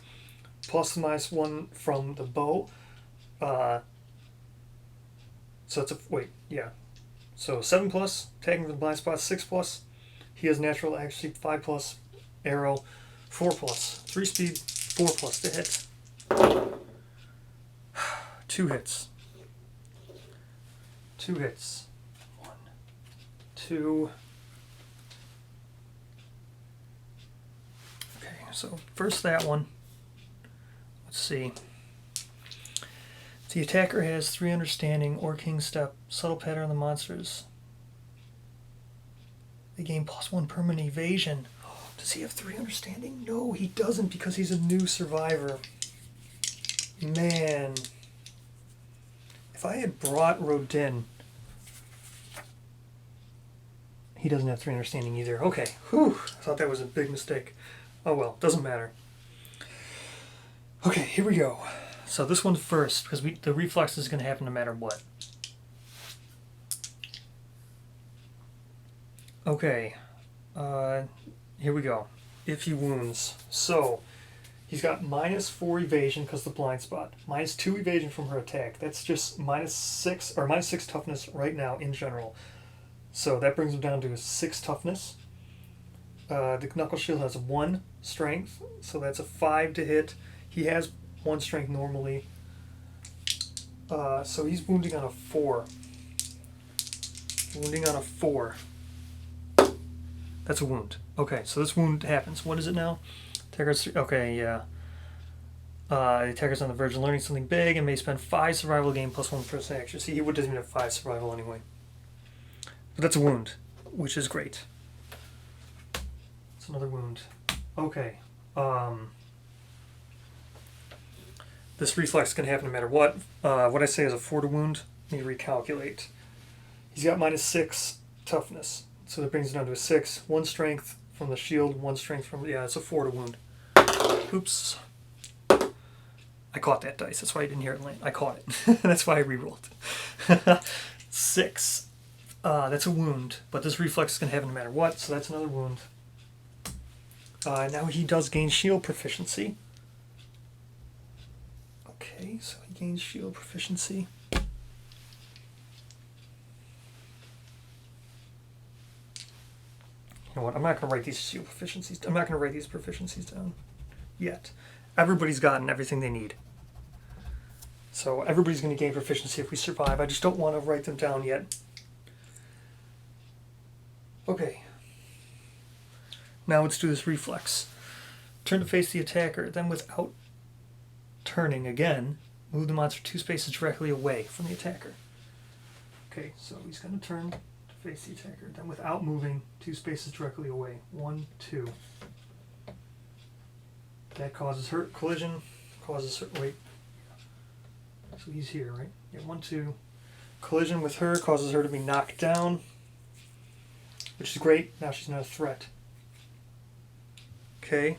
plus the -1 from the bow. So it's a, wait, yeah. So 7+, attacking with the blind spot, 6+. He has natural accuracy, 5+, arrow, 4+, 3 speed, 4+ to hit. 2 hits. 2 hits. 1, 2. Okay, so first that one. Let's see. The attacker has 3 understanding or king step, subtle pattern of the monsters. They gain +1 permanent evasion. Does he have 3 understanding? No, he doesn't, because he's a new survivor. Man. If I had brought Rodin, he doesn't have 3 understanding either. Okay, whew, I thought that was a big mistake. Oh well, doesn't matter. Okay, here we go. So this one first, because the reflex is going to happen no matter what. Okay, here we go. If he wounds. So, he's got -4 evasion because of the blind spot. -2 evasion from her attack. That's just -6 or -6 toughness right now in general. So that brings him down to a 6 toughness. The knuckle shield has 1 strength, so that's a 5 to hit. He has 1 strength normally. So he's wounding on a 4. Wounding on a 4. That's a wound. Okay, so this wound happens. What is it now? Attacker's 3. Okay, yeah. The attacker's on the verge of learning something big and may spend 5 survival gain +1 person accuracy. He doesn't even have 5 survival anyway. But that's a wound, which is great. It's another wound. Okay. This reflex is going to happen no matter what. What I say is a 4 to wound. Let me recalculate. He's got -6 toughness, so that brings it down to a 6. 1 strength from the shield, 1 strength from... Yeah, it's a 4 to wound. Oops. I caught that dice. That's why I didn't hear it land. I caught it. That's why I rerolled. 6. That's a wound, but this reflex is going to happen no matter what, so that's another wound. Now he does gain shield proficiency. Okay, so he gains shield proficiency. You know what? I'm not going to write these shield proficiencies. I'm not going to write these proficiencies down yet. Everybody's gotten everything they need. So everybody's going to gain proficiency if we survive. I just don't want to write them down yet. Okay. Now let's do this reflex. Turn to face the attacker, then without turning again, move the monster 2 spaces directly away from the attacker. Okay, so he's going to turn to face the attacker, then without moving 2 spaces directly away. 1, 2. That causes her collision, causes her... Wait. So he's here, right? Yeah, 1, 2. Collision with her causes her to be knocked down, which is great. Now she's not a threat. Okay.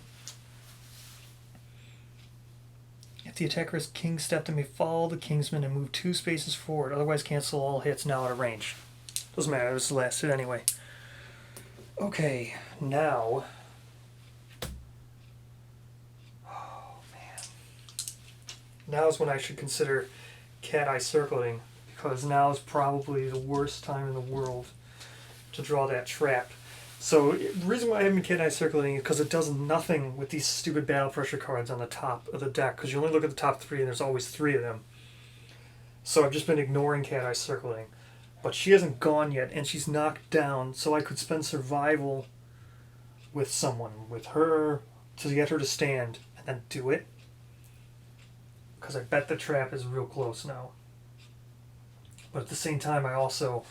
If the attacker is king step, they may follow the Kingsman and move 2 spaces forward. Otherwise, cancel all hits now out of range. Doesn't matter. This is the last hit anyway. Okay, now... Oh, man. Now is when I should consider cat-eye circling, because now is probably the worst time in the world to draw that trap. So the reason why I haven't been cat-eye circling is because it does nothing with these stupid battle pressure cards on the top of the deck, because you only look at the top 3 and there's always 3 of them. So I've just been ignoring cat-eye circling. But she hasn't gone yet, and she's knocked down, so I could spend survival with someone, with her, to get her to stand, and then do it. Because I bet the trap is real close now. But at the same time, I also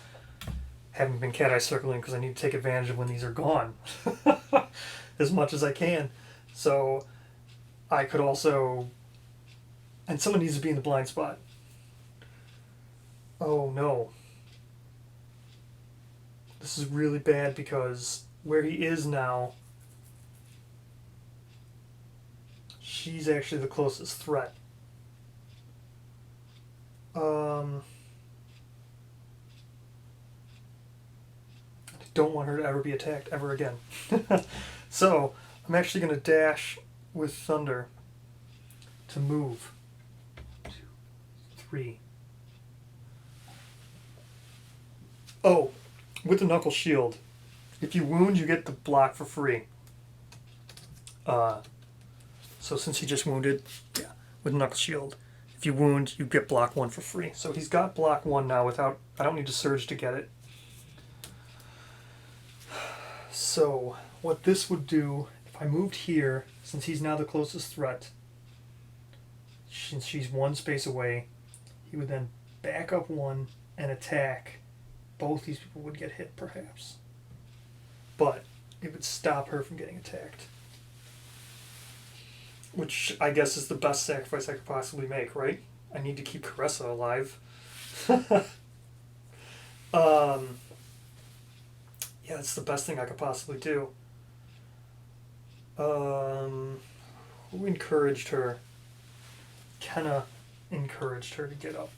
haven't been cat-eye circling because I need to take advantage of when these are gone as much as I can. So I could also... And someone needs to be in the blind spot. Oh no. This is really bad because where he is now, she's actually the closest threat. I don't want her to ever be attacked ever again. So I'm actually going to dash with Thunder to move. 2, 3. Oh, with the Knuckle Shield, if you wound, you get the block for free. So since he just wounded, yeah, with Knuckle Shield, if you wound, you get block 1 for free. So he's got block 1 now without, I don't need to surge to get it. So what this would do, if I moved here, since he's now the closest threat, since she's 1 space away, he would then back up 1 and attack. Both these people would get hit, perhaps. But it would stop her from getting attacked. Which I guess is the best sacrifice I could possibly make, right? I need to keep Caressa alive. Yeah, it's the best thing I could possibly do. Who encouraged her? Kenna encouraged her to get up.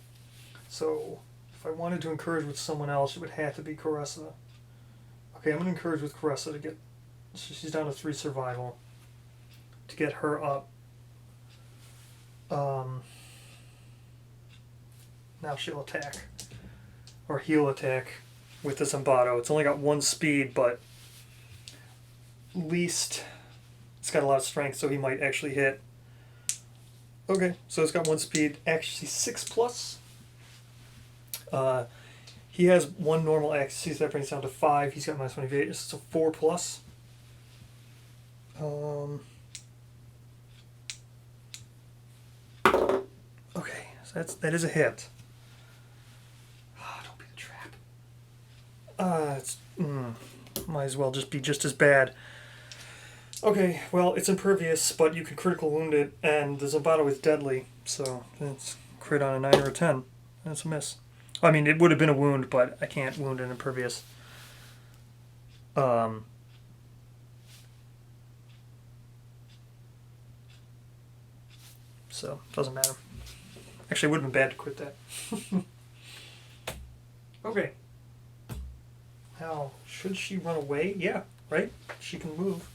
So if I wanted to encourage with someone else, it would have to be Caressa. Okay, I'm going to encourage with Caressa to get... She's down to 3 survival. To get her up. Now she'll attack. Or he'll attack with the Zambado. It's only got 1 speed, but at least it's got a lot of strength, so he might actually hit. Okay, so it's got 1 speed, actually 6+. He has 1 normal accuracy, so that brings it down to 5. He's got -1 evade, so 4+. Okay, so that is a hit. Don't be the trap. Might as well just be just as bad. Okay, well, it's impervious, but you can critical wound it, and the Zambado is deadly, So it's crit on a 9 or a 10. That's a miss. I mean, it would have been a wound, but I can't wound an impervious. So, doesn't matter. Actually, it would have been bad to quit that. Okay. Now, should she run away? Yeah, right? She can move.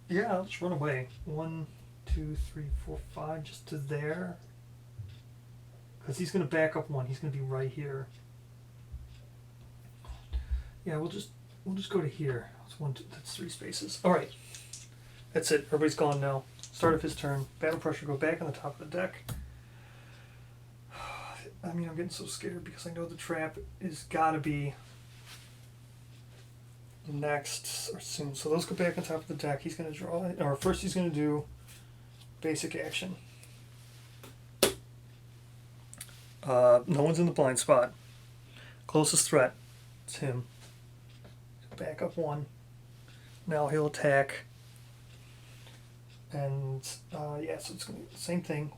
Yeah, let's run away. 1, 2, 3, 4, 5, just to there. Because he's going to back up 1. He's going to be right here. Yeah, we'll just go to here. That's 3 spaces. All right. That's it. Everybody's gone now. Start of his turn. Battle pressure, go back on the top of the deck. I mean, I'm getting so scared because I know the trap is gotta be next or soon. So those go back on top of the deck. He's gonna draw it. Or first he's gonna do basic action. No one's in the blind spot. Closest threat. It's him. Back up 1. Now he'll attack. And yeah, so it's gonna be the same thing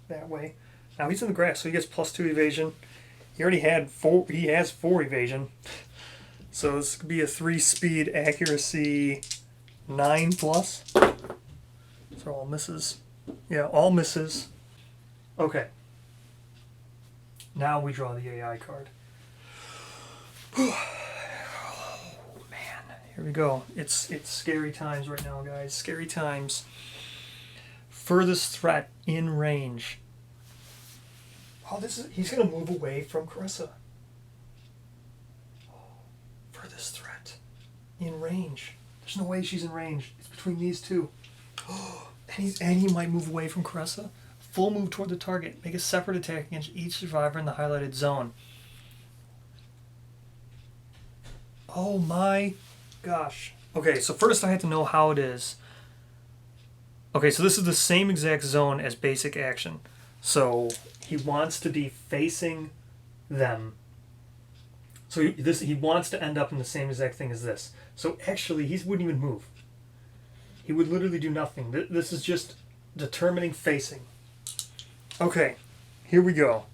that way. Now he's in the grass, so he gets +2 evasion. He already had 4. He has 4 evasion. So this could be a 3 speed accuracy 9+. So all misses. Yeah, all misses. Okay. Now we draw the AI card. Oh man, here we go. It's scary times right now, guys. Scary times. Furthest threat in range. Oh, he's gonna move away from Carissa. Furthest threat in range. There's no way she's in range. It's between these two. And he might move away from Carissa. Full move toward the target. Make a separate attack against each survivor in the highlighted zone. Oh my gosh. Okay, so first I have to know how it is. Okay, so this is the same exact zone as basic action. So he wants to be facing them. So he wants to end up in the same exact thing as this. So actually, he wouldn't even move. He would literally do nothing. This is just determining facing. Okay, here we go.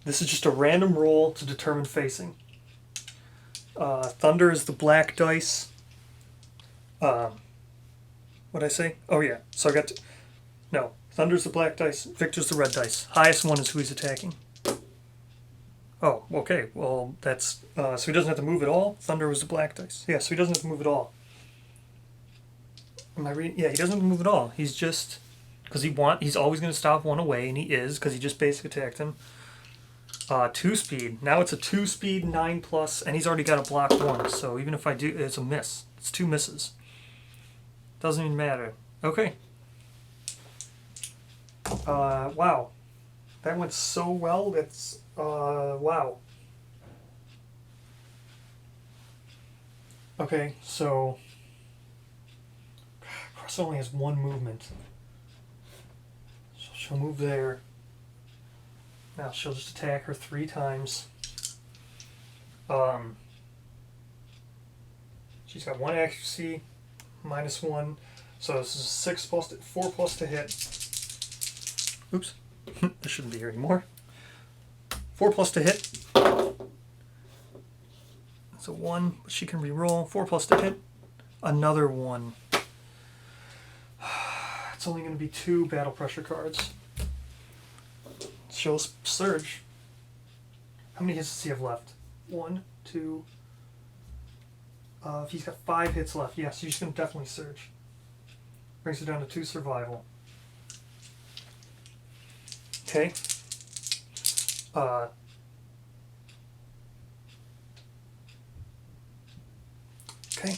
This is just a random roll to determine facing. Thunder is the black dice. What'd I say? Oh yeah, so I got to... No, Thunder's the black dice, Victor's the red dice. Highest one is who he's attacking. Oh, okay, well that's... so he doesn't have to move at all? Thunder was the black dice. Yeah, so he doesn't have to move at all. Am I reading? Yeah, he doesn't have to move at all. He's just... Because he's always going to stop 1 away, and he is, because he just basic attacked him. 2 speed. Now it's a 2 speed, 9+, and he's already got a block 1, so even if I do... It's a miss. It's 2 misses. Doesn't even matter. Okay. Wow. That went so well. That's, wow. Okay, so... Cross only has 1 movement. So she'll move there. Now she'll just attack her 3 times. She's got 1 accuracy. -1, so this is 4+ to hit. Oops, this shouldn't be here anymore. 4+ to hit. It's a 1, but she can re-roll. 4+ to hit. Another 1. It's only going to be 2 battle pressure cards. She'll surge. How many hits does he have left? 1, 2. If he's got 5 hits left, yes, she's going to definitely surge. Brings her down to 2 survival. Okay. Okay.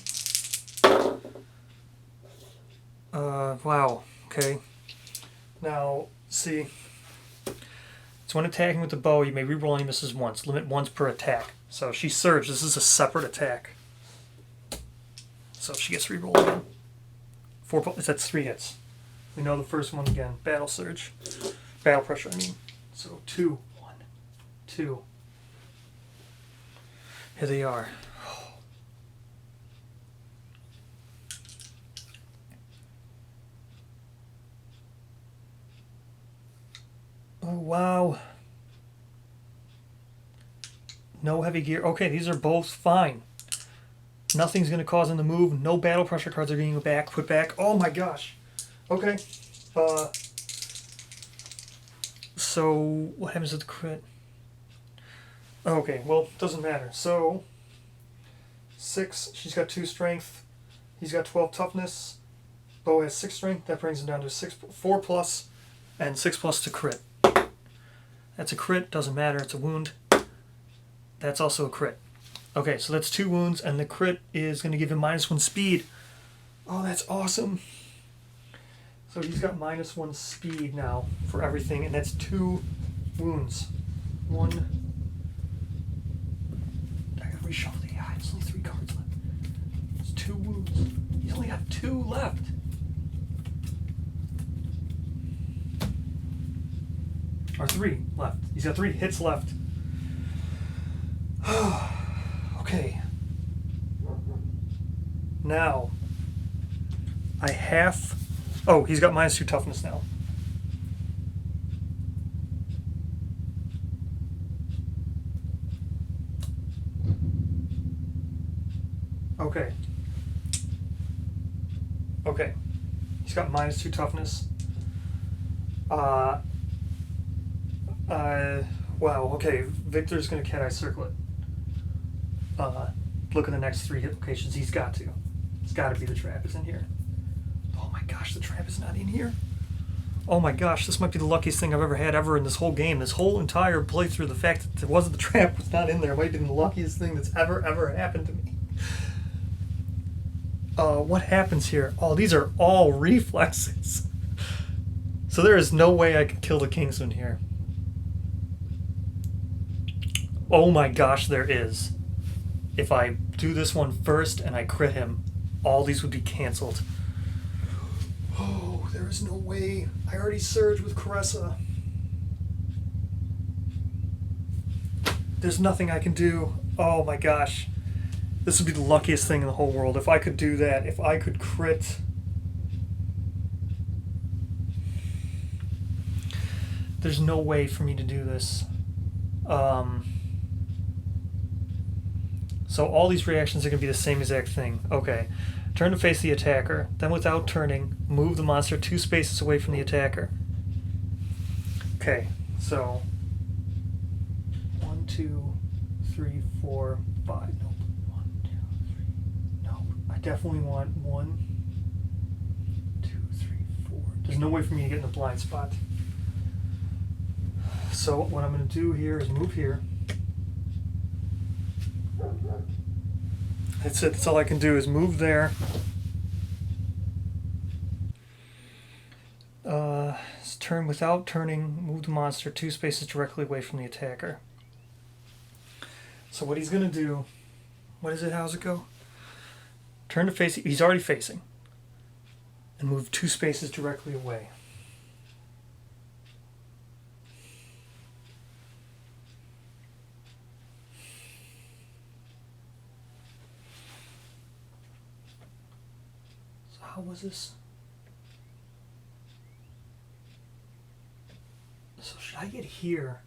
Wow. Okay. Now, see. So when attacking with the bow, you may reroll any misses once. Limit once per attack. So she surged. This is a separate attack. So she gets rerolled again. That's 3 hits. We know the first one again. Battle surge. Battle pressure, I mean. So 2. 1, 2. Here they are. Oh, wow. No heavy gear. Okay, these are both fine. Nothing's going to cause him to move. No battle pressure cards are getting put back. Oh my gosh. Okay. So, what happens with the crit? Okay, well, doesn't matter. So, 6, she's got 2 strength. He's got 12 toughness. Bo has 6 strength. That brings him down to 4 plus, and 6 plus to crit. That's a crit. Doesn't matter. It's a wound. That's also a crit. Okay, so that's 2 wounds, and the crit is going to give him -1 speed. Oh, that's awesome. So he's got -1 speed now for everything, and that's 2 wounds. 1. I gotta reshuffle the eye. There's only 3 cards left. There's 2 wounds. He's only got 2 left. Or 3 left. He's got 3 hits left. Okay. Now, I have... Oh, he's got -2 toughness now. Okay. Okay. He's got -2 toughness. Wow, okay. Victor's going to Cat Eye Circle it. Look at the next 3 hit locations. He's got to. It's got to be the trap is in here. Oh my gosh, the trap is not in here. Oh my gosh, this might be the luckiest thing I've ever had in this whole game. This whole entire playthrough, the fact that it wasn't the trap was not in there might be the luckiest thing that's ever happened to me. What happens here? Oh, these are all reflexes. So there is no way I could kill the Kingsman here. Oh my gosh, there is. If I do this one first and I crit him, all these would be cancelled. Oh, there is no way. I already surged with Caressa. There's nothing I can do. Oh my gosh. This would be the luckiest thing in the whole world. If I could do that, if I could crit. There's no way for me to do this. So all these reactions are going to be the same exact thing. Okay. Turn to face the attacker. Then without turning, move the monster 2 spaces away from the attacker. Okay. So 1, 2, 3, 4, 5. Nope. 1, 2, 3. No. I definitely want 1, 2, 3, 4. There's no way for me to get in the blind spot. So what I'm going to do here is move here. That's it. That's all I can do is move there. Turn without turning. Move the monster 2 spaces directly away from the attacker. So what he's going to do... What is it? How's it go? Turn to face... He's already facing. And move 2 spaces directly away. How was this? So should I get here?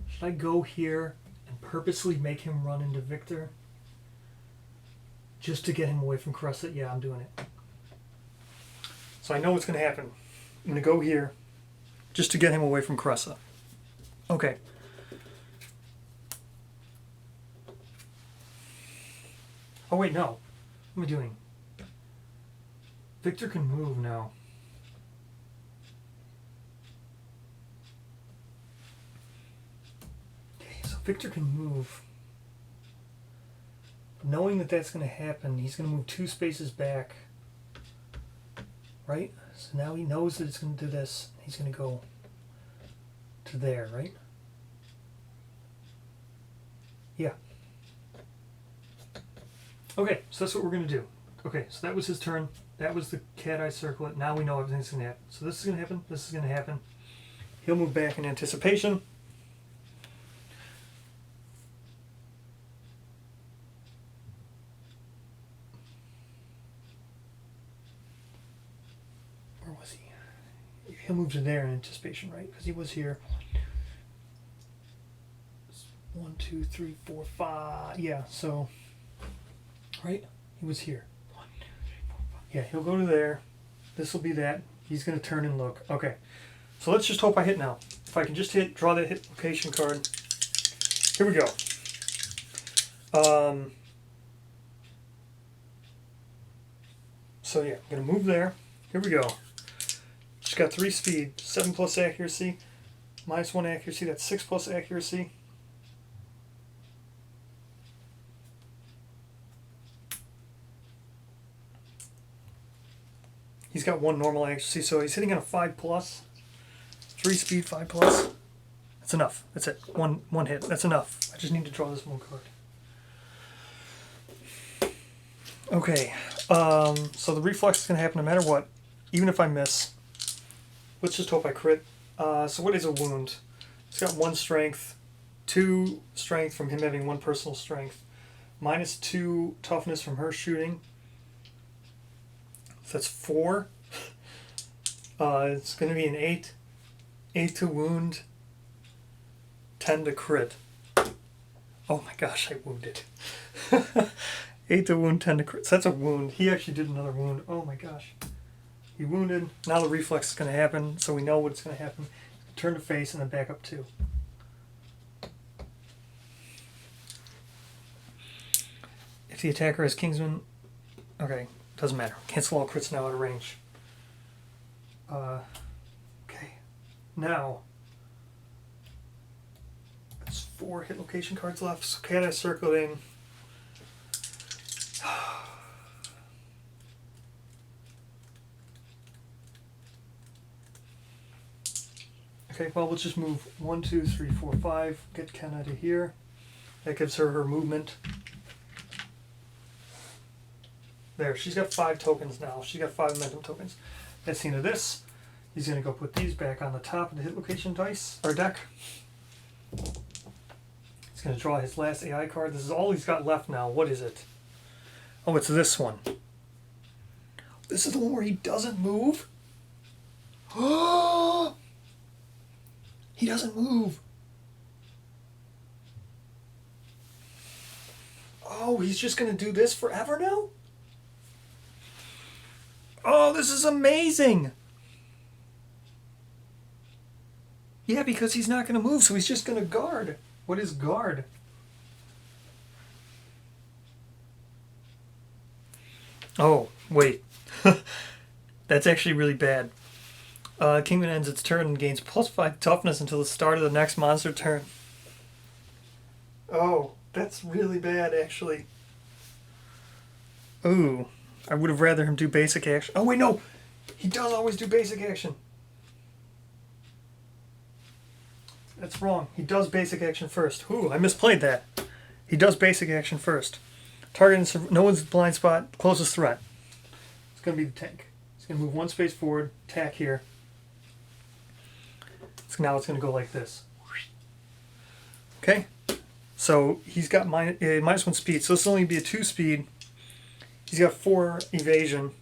Should I go here and purposely make him run into Victor? Just to get him away from Caressa? Yeah, I'm doing it. So I know what's going to happen. I'm going to go here just to get him away from Caressa. Okay. Oh wait, no. What am I doing? Victor can move now. Okay, so Victor can move. Knowing that that's going to happen, he's going to move 2 spaces back. Right? So now he knows that it's going to do this. He's going to go to there, right? Yeah. Okay, so that's what we're going to do. Okay, so that was his turn. That was the Cat Eye Circle. Now we know everything's going to happen. So this is going to happen. This is going to happen. He'll move back in anticipation. he'll move to there in anticipation, right? Because he was here. 1, 2, 3, 4, 5. Yeah, so, right? He was here. 1, 2, 3, 4, 5. Yeah, he'll go to there. This will be that. He's going to turn and look. Okay. So let's just hope I hit now. If I can just draw that hit location card. Here we go. So yeah, I'm going to move there. Here we go. Just got 3 speed, 7 plus accuracy, -1 accuracy, that's 6 plus accuracy. He's got 1 normal accuracy, so he's hitting on a 5 plus. 3 speed, 5 plus. That's enough. That's it. One hit. That's enough. I just need to draw this 1 card. Okay. So the reflex is going to happen no matter what, even if I miss. Let's just hope I crit. So what is a wound? He's got 1 strength, 2 strength from him having 1 personal strength, -2 toughness from her shooting. So that's 4. It's going to be an 8. 8 to wound, 10 to crit. Oh my gosh, I wounded. 8 to wound, 10 to crit. So that's a wound. He actually did another wound. Oh my gosh. He wounded. Now the reflex is going to happen, so we know what's going to happen. Turn to face and then back up 2. If the attacker is Kingsman, okay, doesn't matter. Cancel all crits now out of range. Okay, now there's 4 hit location cards left. So can I circle it in? Okay, well, let's just move 1, 2, 3, 4, 5. Get Kenna to here. That gives her movement. There, she's got 5 tokens now. She's got 5 momentum tokens. That's the end of this. He's going to go put these back on the top of the hit location dice, or deck. He's going to draw his last AI card. This is all he's got left now. What is it? Oh, it's this one. This is the one where he doesn't move? Oh! He doesn't move. Oh, he's just going to do this forever now? Oh, this is amazing. Yeah, because he's not going to move, so he's just going to guard. What is guard? Oh, wait. That's actually really bad. Kingman ends its turn and gains +5 toughness until the start of the next monster turn. Oh, that's really bad, actually. Ooh, I would have rather him do basic action. Oh, wait, no! He does always do basic action. That's wrong. He does basic action first. Ooh, I misplayed that. He does basic action first. Target no one's blind spot, closest threat. It's going to be the tank. He's going to move 1 space forward, attack here. So now it's going to go like this. Okay? So he's got -1 speed. So this will only be a 2 speed. He's got 4 evasion.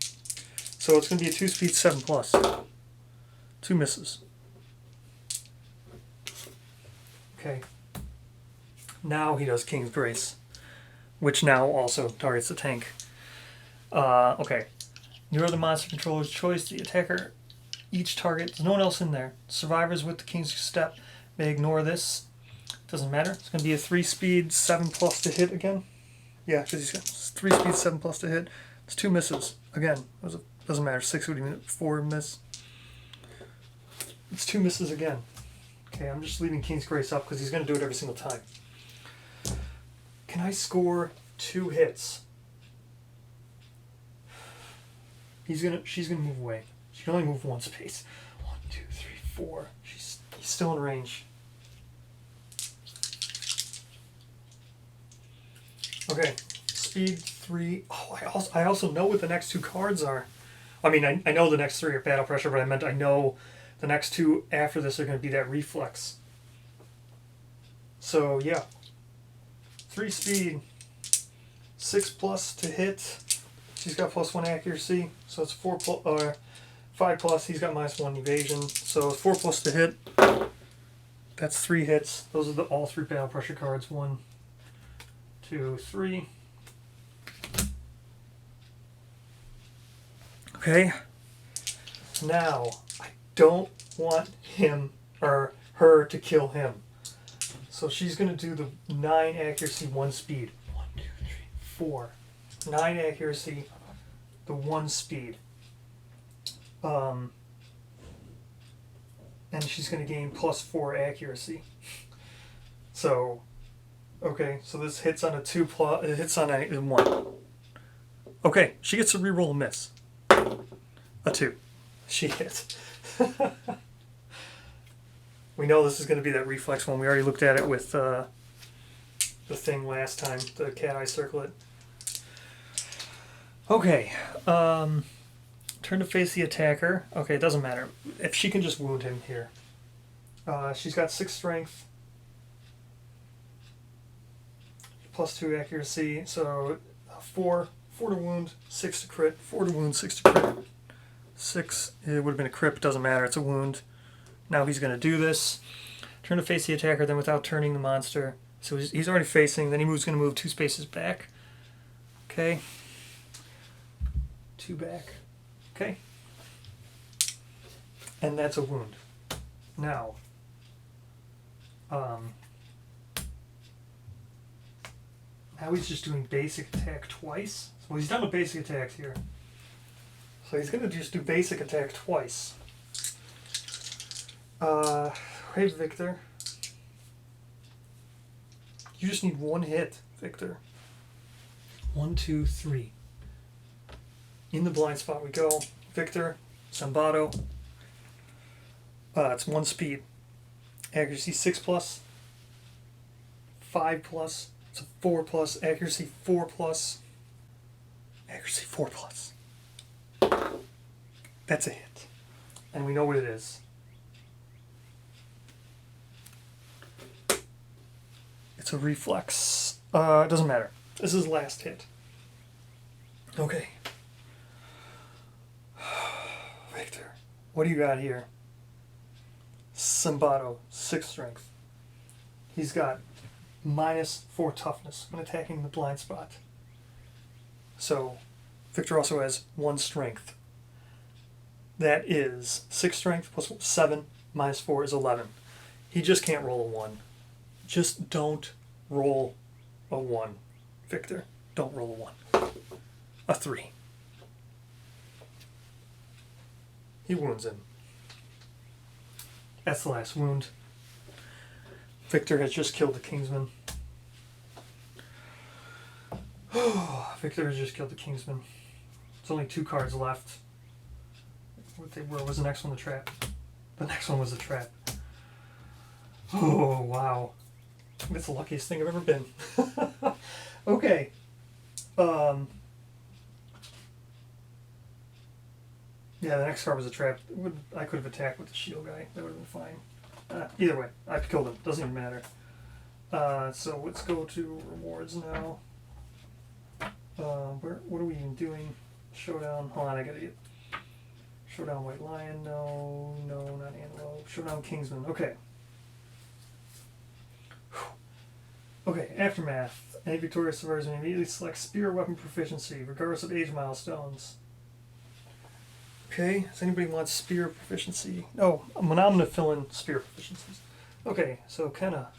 So it's going to be a 2 speed 7 plus. 2 misses. Okay. Now he does King's Grace, which now also targets the tank. Okay. You're the monster controller's choice. The attacker, each target, there's no one else in there. Survivors with the King's Step may ignore this. Doesn't matter. It's going to be a 3 speed 7 plus to hit again. Yeah, because he's got 3 speed 7 plus to hit. It's 2 misses. Again, doesn't matter. 6 would even 4 miss. It's 2 misses again. Okay, I'm just leaving King's Grace up because he's going to do it every single time. Can I score 2 hits? She's gonna move away. She can only move 1 space. 1, 2, 3, 4. He's still in range. Okay, speed 3. Oh, I also know what the next 2 cards are. I mean, I know the next 3 are battle pressure, but I meant I know the next 2 after this are going to be that reflex. So yeah, 3 speed, 6 plus to hit. She's got +1 accuracy, so it's 4 5+, he's got -1 evasion, so 4+ to hit. That's 3 hits. Those are all 3 battle pressure cards. 1, 2, 3. Okay. Now, I don't want him or her to kill him. So she's going to do the 9 accuracy, 1 speed. 1, 2, 3, 4. 9 accuracy, the 1 speed. And she's going to gain +4 accuracy. So, okay, so this hits on a 2+, it hits on a 1. Okay, she gets to reroll a miss. A 2. She hit. We know this is going to be that reflex one. We already looked at it with the thing last time, the cat eye circlet. Okay, turn to face the attacker. Okay, it doesn't matter. If she can just wound him here. She's got 6 strength, +2 accuracy, so 4 to wound, 6 to crit, 4 to wound, 6 to crit. 6, it would have been a crit, doesn't matter, it's a wound. Now he's going to do this. Turn to face the attacker, then without turning the monster. So he's already facing, then he's going to move 2 spaces back. Okay. 2 back. Okay. And that's a wound. Now, now he's just doing basic attack twice. So he's done a basic attack here. So he's going to just do basic attack twice. Hey, Victor. You just need 1 hit, Victor. 1, 2, 3. In the blind spot we go. Victor, Sambato. It's 1 speed. Accuracy 6+. 5+. It's a 4+. Accuracy 4+. Accuracy 4+. That's a hit. And we know what it is. It's a reflex. It doesn't matter. This is last hit. Okay. Victor, what do you got here? Sambato, 6 strength. He's got -4 toughness when attacking the blind spot. So, Victor also has 1 strength. That is 6 strength plus 7 minus 4 is 11. He just can't roll a 1. Just don't roll a 1, Victor. Don't roll a 1. A 3. He wounds him. That's the last wound. Victor has just killed the Kingsman. Victor has just killed the Kingsman. There's only 2 cards left. Where was the next one? The trap. The next one was the trap. Oh, wow. That's the luckiest thing I've ever been. Okay. Yeah, the next card was a trap. I could have attacked with the shield guy. That would have been fine. Either way, I've killed him. Doesn't even matter. So let's go to rewards now. What are we even doing? Showdown. Hold on, I gotta get... Showdown White Lion. No, not Antelope. Showdown Kingsman. Okay. Okay, Aftermath. Any victorious survivors may immediately select spear weapon proficiency, regardless of age milestones. Okay, does anybody want spear proficiency? Oh, I'm going to fill in spear proficiencies. Okay, so Kenna.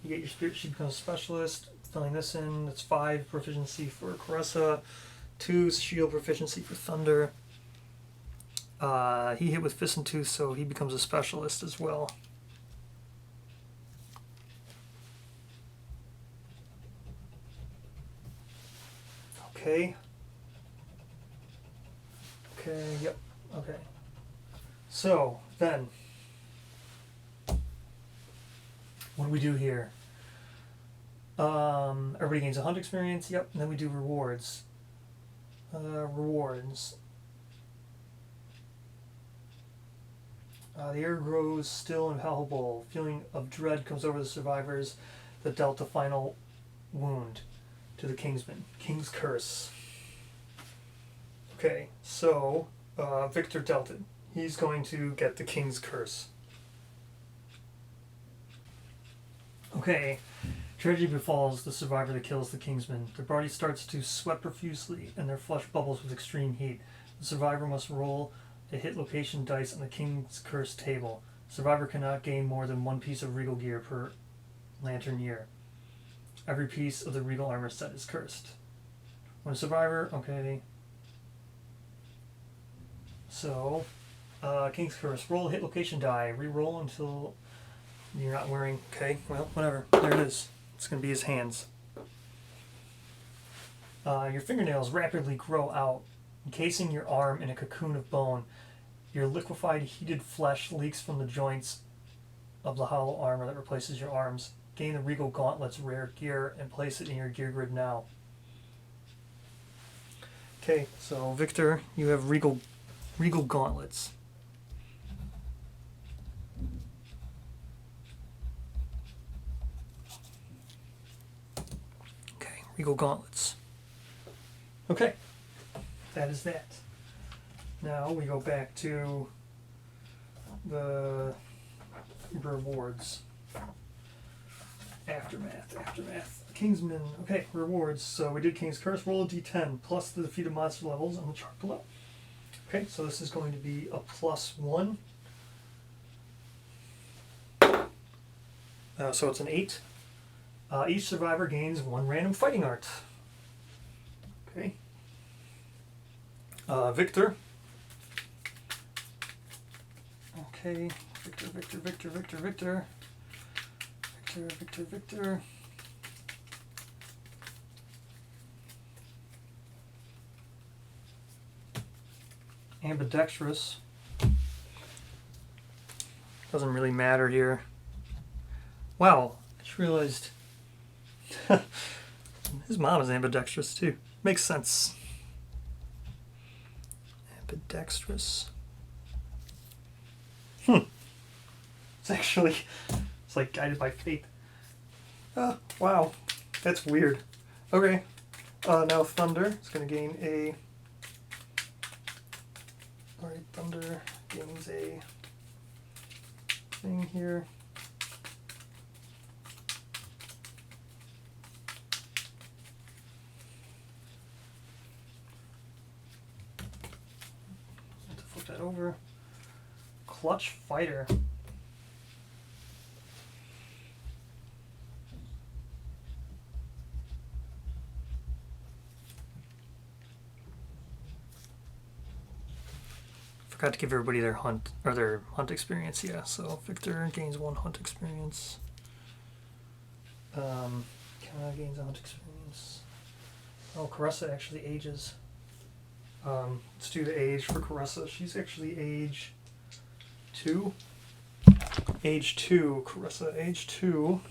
You get your spear, she becomes a specialist. Filling this in, that's 5 proficiency for Caressa, 2 shield proficiency for Thunder. He hit with Fist and Tooth, so he becomes a specialist as well. Okay. Okay, yep, okay. So, then, what do we do here? Everybody gains a hunt experience, yep, and then we do rewards. Rewards. The air grows still and palpable. Feeling of dread comes over the survivors that dealt the final wound to the Kingsman. King's Curse. Okay, so Victor dealt it. He's going to get the King's Curse. Okay. Tragedy befalls the survivor that kills the Kingsman. Their body starts to sweat profusely, and their flesh bubbles with extreme heat. The survivor must roll a hit location dice on the King's Curse table. The survivor cannot gain more than one piece of regal gear per lantern year. Every piece of the regal armor set is cursed. When a survivor... Okay. So, King's Curse. Roll a hit location die. Re-roll until you're not wearing... Okay, well, whatever. There it is. It's going to be his hands. Your fingernails rapidly grow out, encasing your arm in a cocoon of bone. Your liquefied, heated flesh leaks from the joints of the hollow armor that replaces your arms. Gain the Regal Gauntlet's rare gear and place it in your gear grid now. Okay, so Victor, you have Regal Gauntlets. Regal Gauntlets. Okay, that is that. Now we go back to the rewards. Aftermath. Kingsman. Okay, rewards. So we did King's Curse. Roll a d10 plus the defeated monster levels on the chart below. Okay, so this is going to be a +1. So it's an 8. Each survivor gains 1 random fighting art. Okay. Victor. Okay. Victor. Ambidextrous. Doesn't really matter here. Wow, I just realized his mom is ambidextrous too. Makes sense. Ambidextrous. It's like guided by fate. Wow. That's weird. Okay. Now Thunder is going to gain a... Alright, Thunder gains a thing here. Flip that over. Clutch Fighter. Forgot to give everybody their hunt experience. Yeah, so Victor gains 1 hunt experience. Kana gains a hunt experience. Oh, Caressa actually ages. Let's do the age for Caressa. She's actually age 2. Age 2, Caressa, age 2.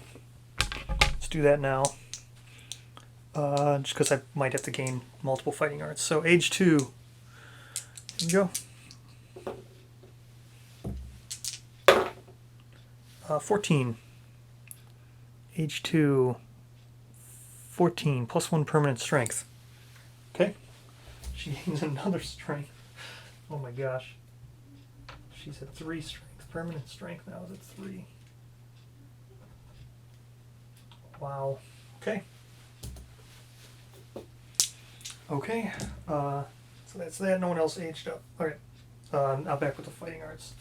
Let's do that now. Just because I might have to gain multiple fighting arts. So age 2. Here we go. 14. Age 2. 14. +1 permanent strength. Okay. She gains another strength. Oh my gosh. She's at 3 strength. Permanent strength now is at 3. Wow. Okay. Okay. So that's that. No one else aged up. Okay. Now back with the fighting arts.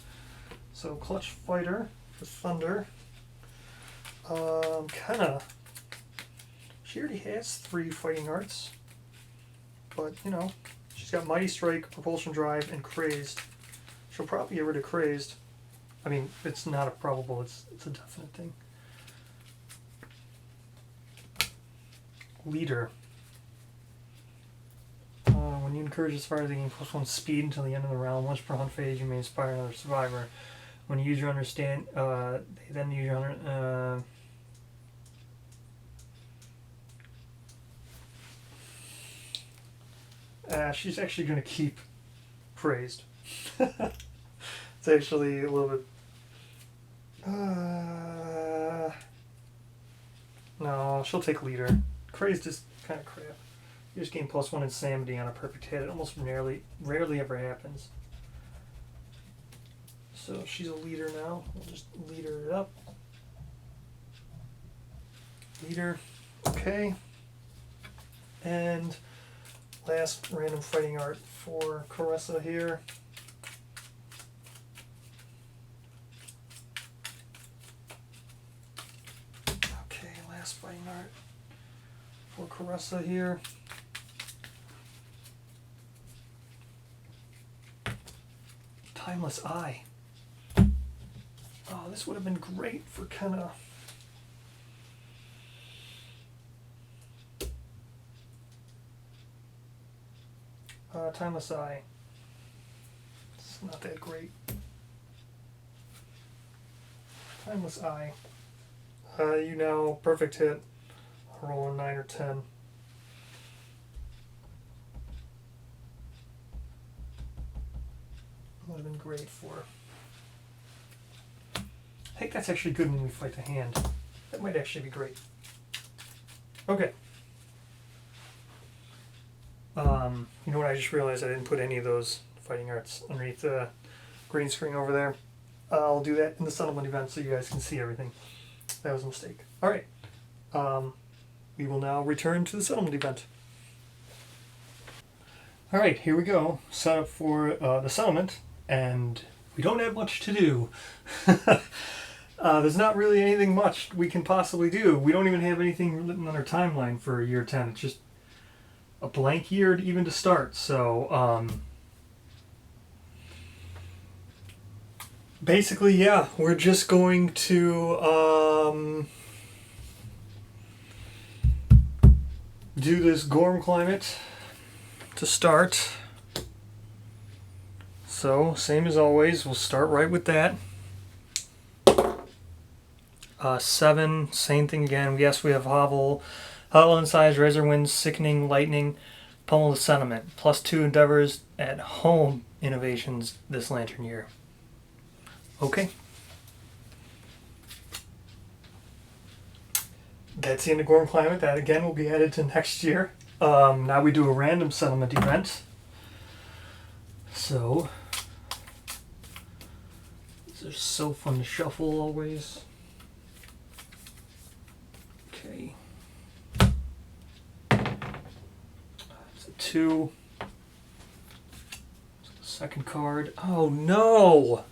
So Clutch Fighter for Thunder. Kinda. She already has 3 fighting arts. But, you know, she's got Mighty Strike, Propulsion Drive, and Crazed. She'll probably get rid of Crazed. I mean, it's not a probable, it's a definite thing. Leader. When you encourage a survivor, they gain +1 speed until the end of the round. Once per hunt phase, you may inspire another survivor. When you use your understand, they then use your she's actually going to keep Praised. It's actually a little bit... no, she'll take Leader. Crazed is kind of crap. You just gain +1 insanity on a perfect hit. It almost rarely ever happens. So she's a leader now. We'll just leader it up. Leader. Okay. And last random fighting art for Caressa here. Okay, last fighting art for Caressa here. Timeless Eye. Oh, this would have been great for kind of... Timeless Eye. It's not that great. Timeless Eye. You now perfect hit. Roll a 9 or 10. Would have been great for... I think that's actually good when we fight the hand. That might actually be great. Okay. You know what, I just realized I didn't put any of those fighting arts underneath the green screen over there. I'll do that in the settlement event so you guys can see everything. That was a mistake. Alright. We will now return to the settlement event. Alright, here we go. Set up for the settlement, and we don't have much to do. There's not really anything much we can possibly do. We don't even have anything written on our timeline for year 10. It's just a blank year even to start. So, basically, yeah, we're just going to do this Gorm climate to start. So, same as always, we'll start right with that. 7, same thing again. Yes, we have Hovel, Huddle Inside, Razor Winds, Sickening, Lightning, Pummel the Sentiment. +2 endeavors at home innovations this lantern year. Okay. That's the end of Gorm Climate. That again will be added to next year. Now we do a random settlement event. So, these are so fun to shuffle always. Okay. It's a 2. It's the second card. Oh no!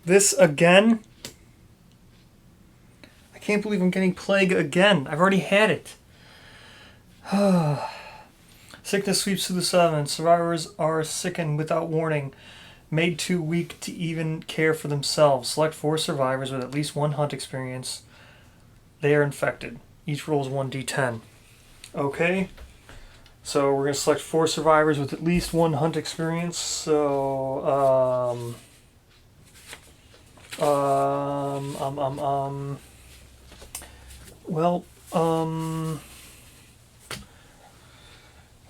This again? I can't believe I'm getting Plague again. I've already had it. Sickness sweeps through the 7. Survivors are sickened without warning. Made too weak to even care for themselves. Select 4 survivors with at least 1 hunt experience. They are infected. Each rolls 1d10. Okay. So we're going to select 4 survivors with at least 1 hunt experience. So,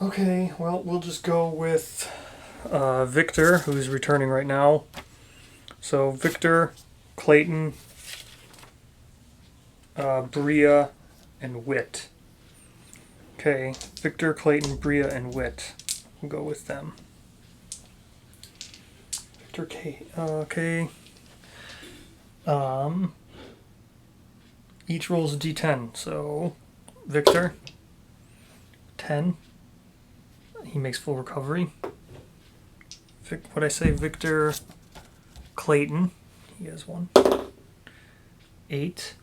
okay, well, we'll just go with Victor, who's returning right now. So Victor, Clayton, Bria, and Wit. Okay, Victor, Clayton, Bria, and Wit. We'll go with them. Victor, K. Okay. Each rolls a d10. So Victor, 10. He makes full recovery. What'd I say? Victor, Clayton. He has 1. 8.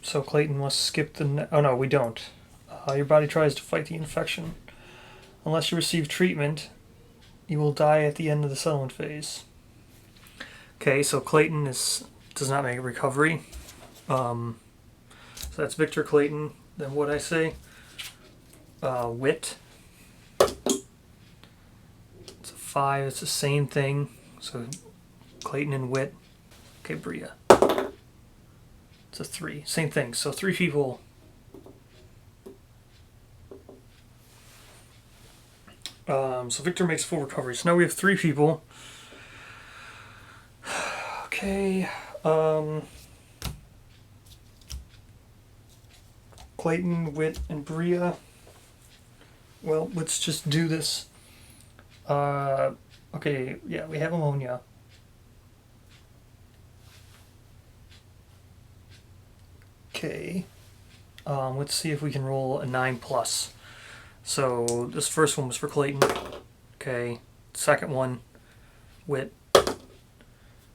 So Clayton must skip the... Oh no, we don't. Your body tries to fight the infection. Unless you receive treatment, you will die at the end of the settlement phase. Okay, so Clayton does not make a recovery. So that's Victor, Clayton. Then what'd I say? Wit. It's a 5. It's the same thing. So Clayton and Wit. Okay, Bria. It's a 3. Same thing. So 3 people. So Victor makes full recovery. So now we have 3 people. Okay. Clayton, Wit, and Bria. Well, let's just do this. Okay, yeah, we have ammonia. Okay. Let's see if we can roll a 9+. So this first one was for Clayton. Okay. Second one, Wit.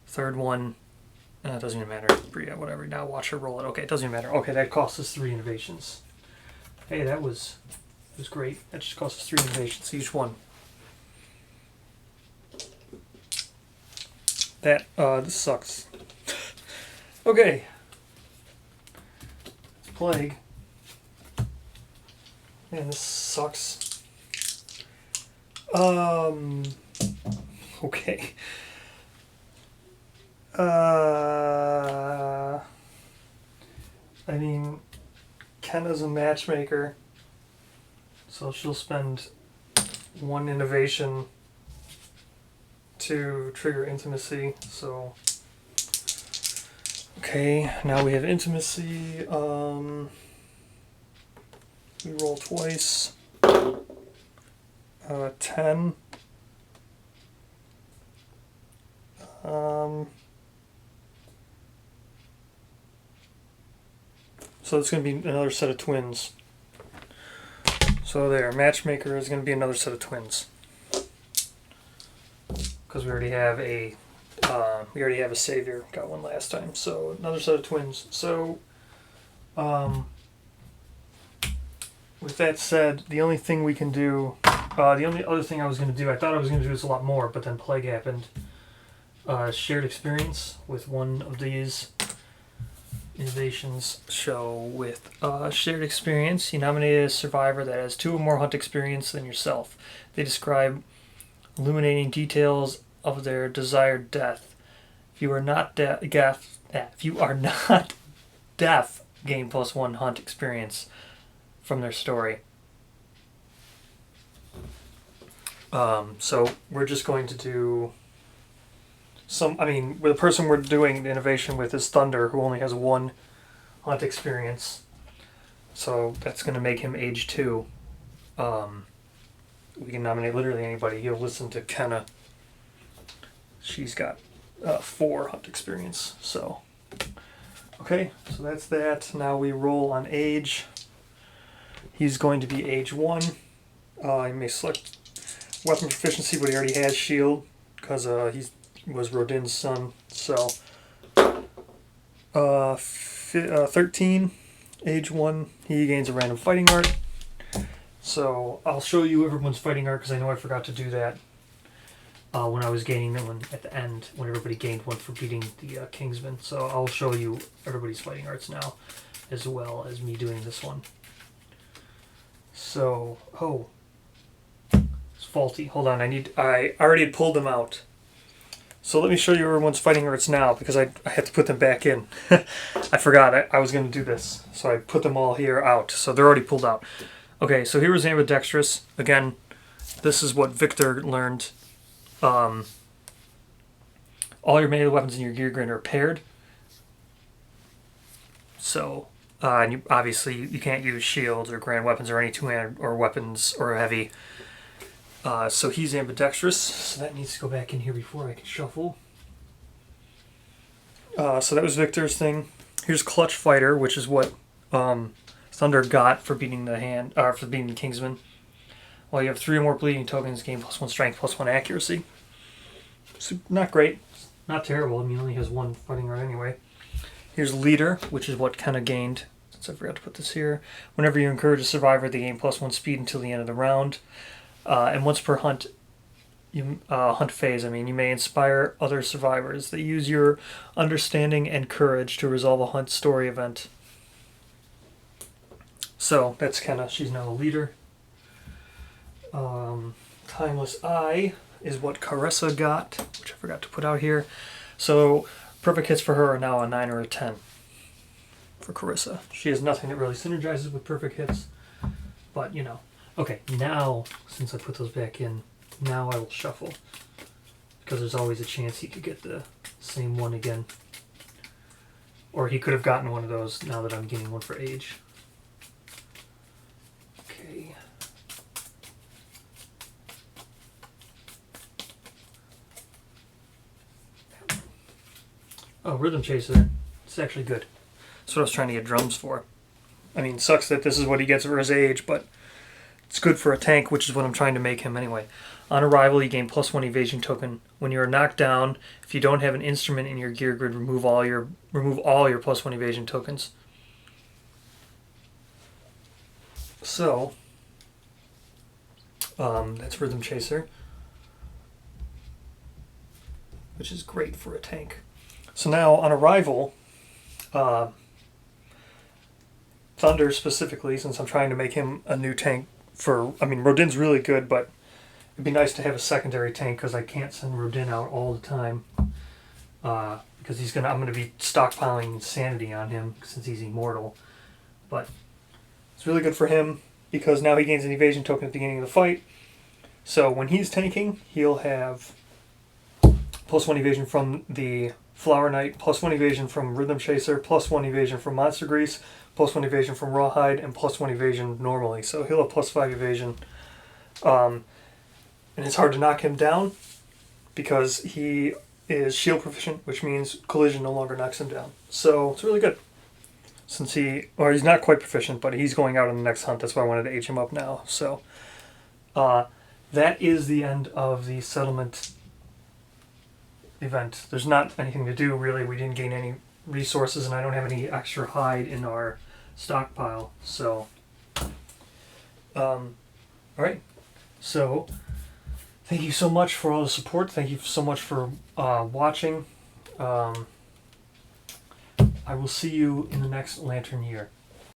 Third one, it doesn't even matter. Bria, whatever. Now watch her roll it. Okay, it doesn't even matter. Okay, that cost us 3 innovations. Hey, that was great. That just cost us 3 innovations each one. That, this sucks. Okay. It's Plague. Man, this sucks. Okay. I mean, Kenna's a matchmaker, so she'll spend 1 innovation to trigger intimacy, so... Okay, now we have intimacy. We roll twice. 10. So it's going to be another set of twins. So there, matchmaker is going to be another set of twins. Because we already have a savior. Got one last time. So another set of twins. So with that said, the only thing we can do, the only other thing I was going to do, I thought I was going to do this a lot more, but then Plague happened. Shared experience with one of these innovations show with shared experience. You nominated a survivor that has 2 or more hunt experience than yourself. They describe illuminating details of their desired death. If you are not deaf, gain +1 hunt experience from their story. So we're just going to do the person we're doing the innovation with is Thunder, who only has 1 hunt experience. So that's going to make him age 2. We can nominate literally anybody. He'll listen to Kenna. She's got 4 hunt experience. So, okay, so that's that. Now we roll on age. He's going to be age 1. He may select weapon proficiency, but he already has shield because he was Rodin's son. So, 13, age 1. He gains a random fighting art. So I'll show you everyone's fighting art because I know I forgot to do that when I was gaining them at the end when everybody gained 1 for beating the Kingsmen. So I'll show you everybody's fighting arts now, as well as me doing this one. So, it's faulty. Hold on, I already had pulled them out. So let me show you everyone's fighting arts now because I had to put them back in. I forgot I was going to do this. So I put them all here out. So they're already pulled out. Okay, so here was ambidextrous. Again, this is what Victor learned. All your melee weapons in your gear grid are paired. So, and you can't use shields or grand weapons or any two-handed or weapons or heavy. So he's ambidextrous, so that needs to go back in here before I can shuffle. So that was Victor's thing. Here's Clutch Fighter, which is what Thunder got for beating the Kingsman. Well, you have 3 or more bleeding tokens, gain +1 strength, +1 accuracy. So not great, not terrible. I mean, he only has 1 fighting art anyway. Here's Leader, which is what Kenna gained. Since I forgot to put this here. Whenever you encourage a survivor, they gain +1 speed until the end of the round. And once per hunt phase, you may inspire other survivors that use your understanding and courage to resolve a hunt story event. So that's Kenna. She's now a leader. Timeless Eye is what Carissa got, which I forgot to put out here. So perfect hits for her are now a 9 or a 10 for Carissa. She has nothing that really synergizes with perfect hits, but you know. Okay, now, since I put those back in, now I will shuffle. Because there's always a chance he could get the same one again. Or he could have gotten one of those now that I'm getting 1 for age. Oh, Rhythm Chaser. It's actually good. That's what I was trying to get drums for. I mean, sucks that this is what he gets for his age, but it's good for a tank, which is what I'm trying to make him anyway. On arrival, you gain +1 evasion token. When you are knocked down, if you don't have an instrument in your gear grid, remove all your +1 evasion tokens. So, that's Rhythm Chaser, which is great for a tank. So now, on arrival, Thunder specifically, since I'm trying to make him a new tank Rodin's really good, but it'd be nice to have a secondary tank because I can't send Rodin out all the time. Because I'm gonna be stockpiling Insanity on him since he's immortal. But it's really good for him because now he gains an evasion token at the beginning of the fight. So when he's tanking, he'll have +1 evasion from the Flower Knight, +1 evasion from Rhythm Chaser, +1 evasion from Monster Grease, +1 evasion from Rawhide, and +1 evasion normally. So he'll have +5 evasion. And it's hard to knock him down because he is shield proficient, which means collision no longer knocks him down. So it's really good. Since he's not quite proficient, but he's going out on the next hunt. That's why I wanted to age him up now. So that is the end of the settlement event. There's not anything to do, really. We didn't gain any resources, and I don't have any extra hide in our stockpile. So, alright. So, thank you so much for all the support. Thank you so much for watching. I will see you in the next Lantern year.